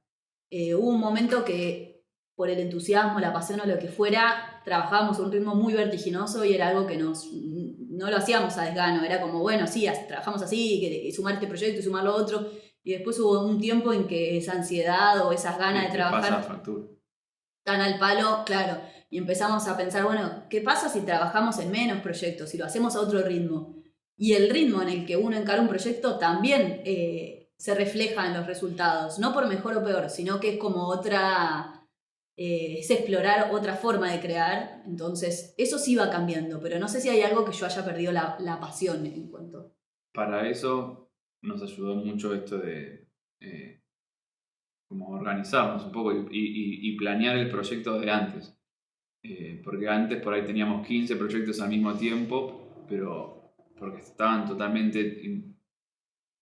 Hubo un momento que por el entusiasmo, la pasión o lo que fuera, trabajábamos a un ritmo muy vertiginoso y era algo que no lo hacíamos a desgano, era como, bueno, sí, trabajamos así, que sumar este proyecto y sumar lo otro, y después hubo un tiempo en que esa ansiedad o esas ganas Sí, de te pasa trabajar factura. tan al palo, claro, y empezamos a pensar, bueno, ¿qué pasa si trabajamos en menos proyectos, si lo hacemos a otro ritmo? Y el ritmo en el que uno encara un proyecto también se refleja en los resultados, no por mejor o peor, sino que es como es explorar otra forma de crear, entonces eso sí va cambiando, pero no sé si hay algo que yo haya perdido la pasión en cuanto. Para eso nos ayudó mucho esto de como organizarnos un poco y planear el proyecto de antes. Porque antes por ahí teníamos 15 proyectos al mismo tiempo, pero porque estaban totalmente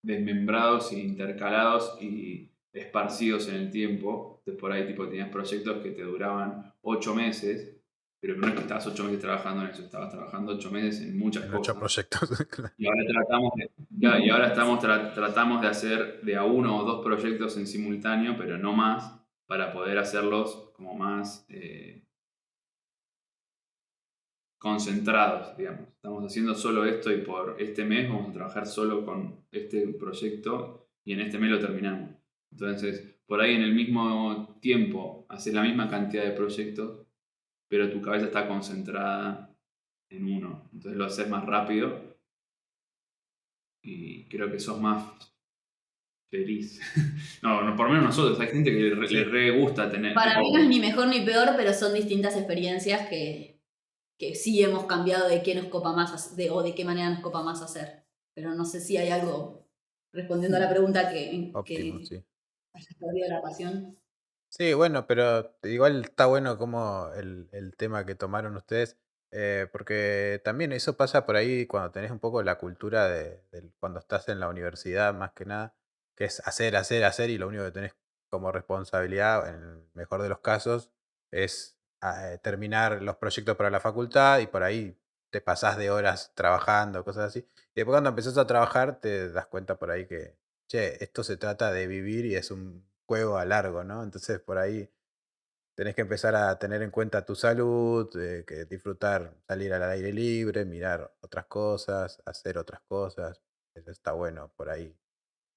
desmembrados e intercalados y esparcidos en el tiempo. Entonces por ahí tipo tenías proyectos que te duraban 8 meses, pero no es que estabas 8 meses trabajando en eso, estabas trabajando 8 meses en muchas En 8 cosas. proyectos. Claro. Y ahora tratamos de hacer de a uno o dos proyectos en simultáneo, pero no más, para poder hacerlos como más concentrados, digamos. Estamos haciendo solo esto y por este mes vamos a trabajar solo con este proyecto y en este mes lo terminamos. Entonces, por ahí en el mismo tiempo haces la misma cantidad de proyectos, pero tu cabeza está concentrada en uno. Entonces lo haces más rápido y creo que sos más feliz. No, por lo menos nosotros, hay gente que Sí. le re gusta tener Para tipo. mí no es ni mejor ni peor, pero son distintas experiencias que sí hemos cambiado de qué nos copa más o de qué manera nos copa más hacer. Pero no sé si hay algo, respondiendo a la pregunta, Óptimo, que sí. haya perdido la pasión. Sí, bueno, pero igual está bueno como el tema que tomaron ustedes, porque también eso pasa por ahí cuando tenés un poco la cultura cuando estás en la universidad, más que nada, que es hacer, hacer, hacer, y lo único que tenés como responsabilidad, en el mejor de los casos, es terminar los proyectos para la facultad y por ahí te pasás de horas trabajando, cosas así. Y después cuando empezás a trabajar te das cuenta por ahí que, che, esto se trata de vivir y es un juego a largo, ¿no? Entonces por ahí tenés que empezar a tener en cuenta tu salud, que disfrutar, salir al aire libre, mirar otras cosas, hacer otras cosas. Eso está bueno por ahí.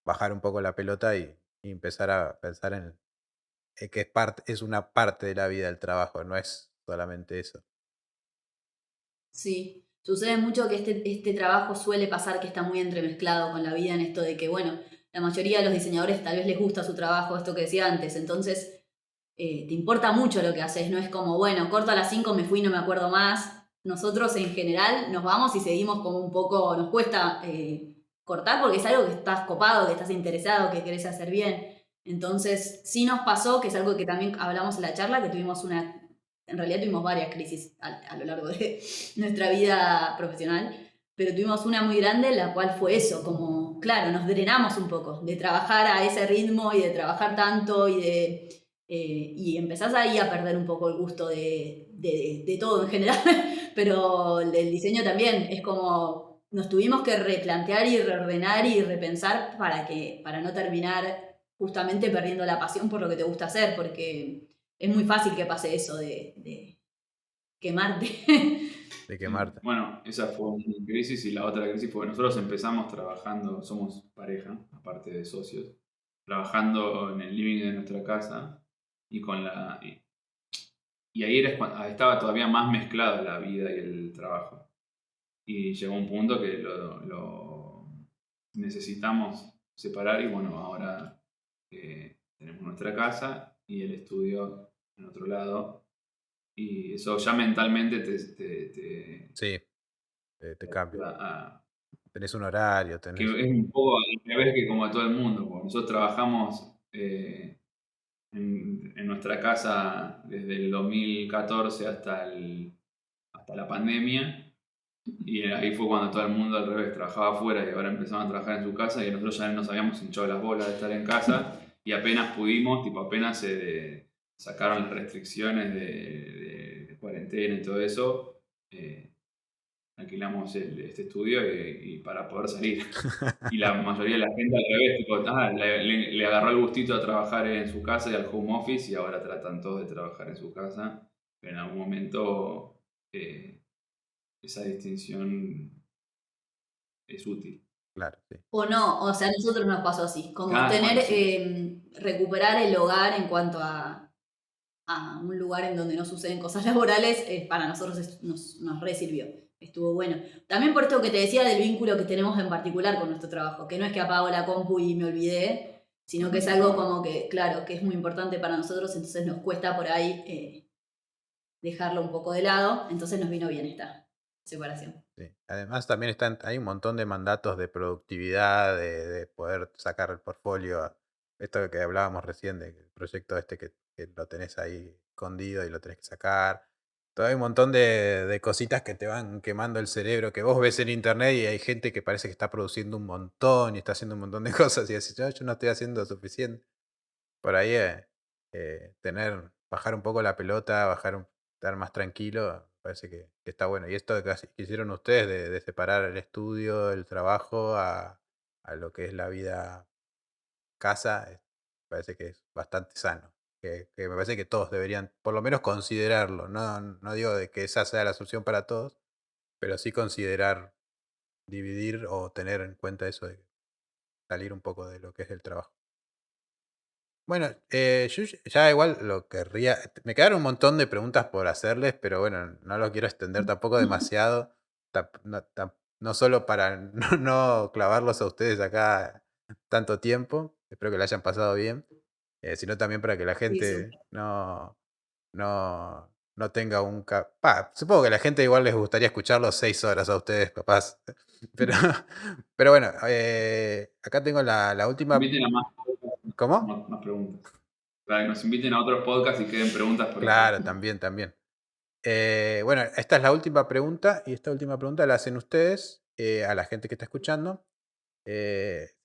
Bajar un poco la pelota y empezar a pensar en que es una parte de la vida del trabajo, no es solamente eso. Sí, sucede mucho que este trabajo suele pasar que está muy entremezclado con la vida en esto de que, bueno, la mayoría de los diseñadores tal vez les gusta su trabajo, esto que decía antes, entonces te importa mucho lo que haces, no es como, bueno, corto a las 5, me fui, no me acuerdo más. Nosotros en general nos vamos y seguimos como un poco, nos cuesta cortar porque es algo que estás copado, que estás interesado, que querés hacer bien. Entonces, sí nos pasó, que es algo que también hablamos en la charla, que en realidad tuvimos varias crisis a lo largo de nuestra vida profesional, pero tuvimos una muy grande, la cual fue eso, como, claro, nos drenamos un poco de trabajar a ese ritmo y de trabajar tanto y empezás ahí a perder un poco el gusto de todo en general, pero del diseño también, es como nos tuvimos que replantear y reordenar y repensar para no terminar justamente perdiendo la pasión por lo que te gusta hacer, porque es muy fácil que pase eso quemarte. De quemarte. Bueno, esa fue una crisis y la otra crisis fue que nosotros empezamos trabajando, somos pareja, aparte de socios, trabajando en el living de nuestra casa y y ahí estaba todavía más mezclado la vida y el trabajo. Y llegó un punto que lo necesitamos separar y bueno, ahora tenemos nuestra casa y el estudio en otro lado. Y eso ya mentalmente Sí, te cambia. a- Tenés un horario, que tenés... es un poco al revés que como a todo el mundo, porque nosotros trabajamos en nuestra casa desde el 2014 hasta la pandemia. Y ahí fue cuando todo el mundo al revés trabajaba afuera y ahora empezaron a trabajar en su casa y nosotros ya nos habíamos hinchado las bolas de estar en casa y apenas pudimos, apenas se sacaron las restricciones de cuarentena y todo eso, alquilamos este estudio y para poder salir. Y la mayoría de la gente al revés, le agarró el gustito a trabajar en su casa y al home office y ahora tratan todos de trabajar en su casa, pero en algún momento... esa distinción es útil. Claro, sí. O no, o sea, a nosotros nos pasó así, como tener, Bueno, sí. recuperar el hogar en cuanto a un lugar en donde no suceden cosas laborales, para nosotros nos re sirvió, estuvo bueno. También por esto que te decía del vínculo que tenemos en particular con nuestro trabajo, que no es que apago la compu y me olvidé, sino que es algo como que, claro, que es muy importante para nosotros, entonces nos cuesta por ahí dejarlo un poco de lado, entonces nos vino bien esta separación. Sí. Además también hay un montón de mandatos de productividad, de poder sacar el portfolio. Esto que hablábamos recién, del proyecto este que lo tenés ahí escondido y lo tenés que sacar. Todo hay un montón de cositas que te van quemando el cerebro, que vos ves en internet y hay gente que parece que está produciendo un montón y está haciendo un montón de cosas y decís, yo no estoy haciendo suficiente. Por ahí bajar un poco la pelota, estar más tranquilo, parece que está bueno. Y esto que hicieron ustedes de separar el estudio, el trabajo a lo que es la vida casa, parece que es bastante sano. Que me parece que todos deberían por lo menos considerarlo. No digo de que esa sea la solución para todos, pero sí considerar dividir o tener en cuenta eso de salir un poco de lo que es el trabajo. Bueno, yo ya igual lo querría. Me quedaron un montón de preguntas por hacerles, pero bueno, no lo quiero extender tampoco demasiado. No solo para no clavarlos a ustedes acá tanto tiempo, espero que la hayan pasado bien, sino también para que la Sí, gente súper. no tenga supongo que a la gente igual les gustaría escucharlos 6 horas a ustedes, capaz. Pero bueno, acá tengo la última. Inviten a ¿Cómo? más preguntas. Para que nos inviten a otros podcasts y queden preguntas por hacer. Claro, también. Bueno, esta es la última pregunta y esta última pregunta la hacen ustedes a la gente que está escuchando. Sí,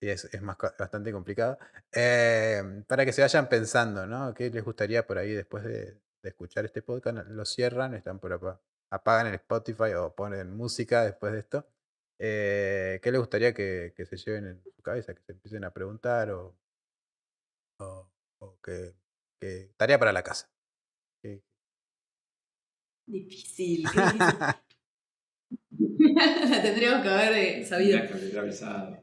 es bastante complicado. Para que se vayan pensando, ¿no? ¿Qué les gustaría por ahí después de escuchar este podcast? Lo cierran, están por acá, apagan el Spotify o ponen música después de esto. ¿Qué les gustaría que se lleven en su cabeza? Que se empiecen a preguntar o que tarea para la casa. ¿Qué- Difícil, qué difícil. La tendríamos que haber sabido. Tendrías que haber avisado.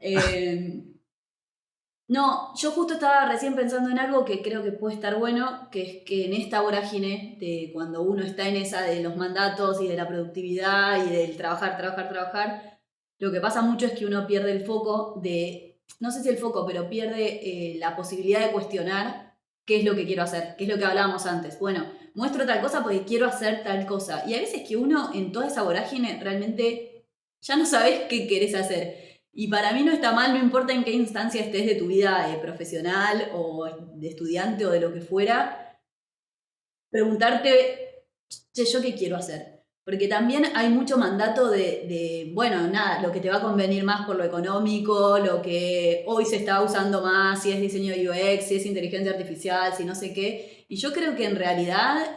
No, yo justo estaba recién pensando en algo que creo que puede estar bueno, que es que en esta vorágine de cuando uno está en esa de los mandatos y de la productividad y del trabajar, lo que pasa mucho es que uno pierde el foco no sé si el foco, pero pierde la posibilidad de cuestionar qué es lo que quiero hacer, qué es lo que hablábamos antes. Bueno, muestro tal cosa porque quiero hacer tal cosa. Y a veces que uno en toda esa vorágine realmente ya no sabes qué querés hacer. Y para mí no está mal, no importa en qué instancia estés de tu vida profesional o de estudiante o de lo que fuera, preguntarte, che, ¿yo qué quiero hacer? Porque también hay mucho mandato bueno, nada, lo que te va a convenir más por lo económico, lo que hoy se está usando más, si es diseño de UX, si es inteligencia artificial, si no sé qué. Y yo creo que en realidad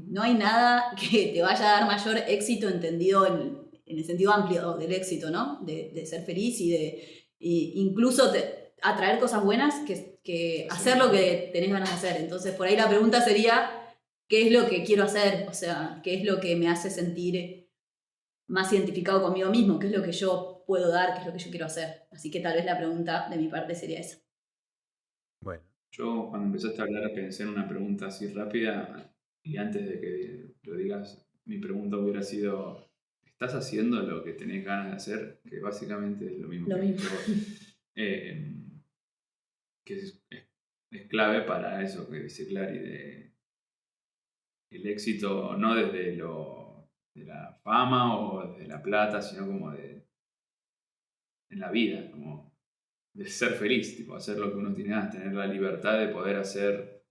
no hay nada que te vaya a dar mayor éxito entendido en el sentido amplio del éxito, ¿no? De ser feliz y incluso atraer cosas buenas que hacer lo que tenés ganas de hacer. Entonces, por ahí la pregunta sería, qué es lo que quiero hacer, o sea, qué es lo que me hace sentir más identificado conmigo mismo, qué es lo que yo puedo dar, qué es lo que yo quiero hacer. Así que tal vez la pregunta de mi parte sería esa. Bueno, Yo cuando empezaste a hablar pensé en una pregunta así rápida y antes de que lo digas, mi pregunta hubiera sido, ¿estás haciendo lo que tenés ganas de hacer? Que básicamente es lo mismo Lo que mismo. dijiste vos. Que es clave para eso que dice Clary, de el éxito no desde de la fama o desde la plata, sino como en la vida, como de ser feliz, tipo hacer lo que uno tiene ganas, tener la libertad de poder hacer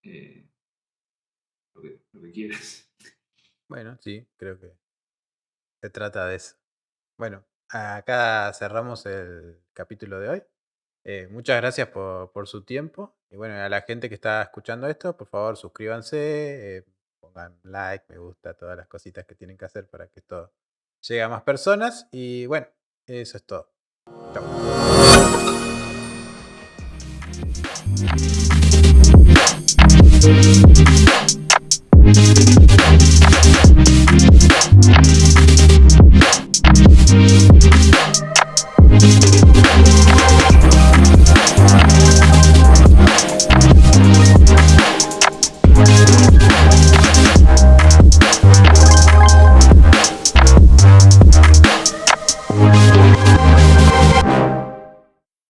eh, lo que quieras. bueno, sí, creo que se trata de eso. Bueno, acá cerramos el capítulo de hoy. Muchas gracias por su tiempo. Y bueno, a la gente que está escuchando esto, por favor suscríbanse, pongan like, me gusta, todas las cositas que tienen que hacer para que esto llegue a más personas. Y bueno, eso es todo. Chau.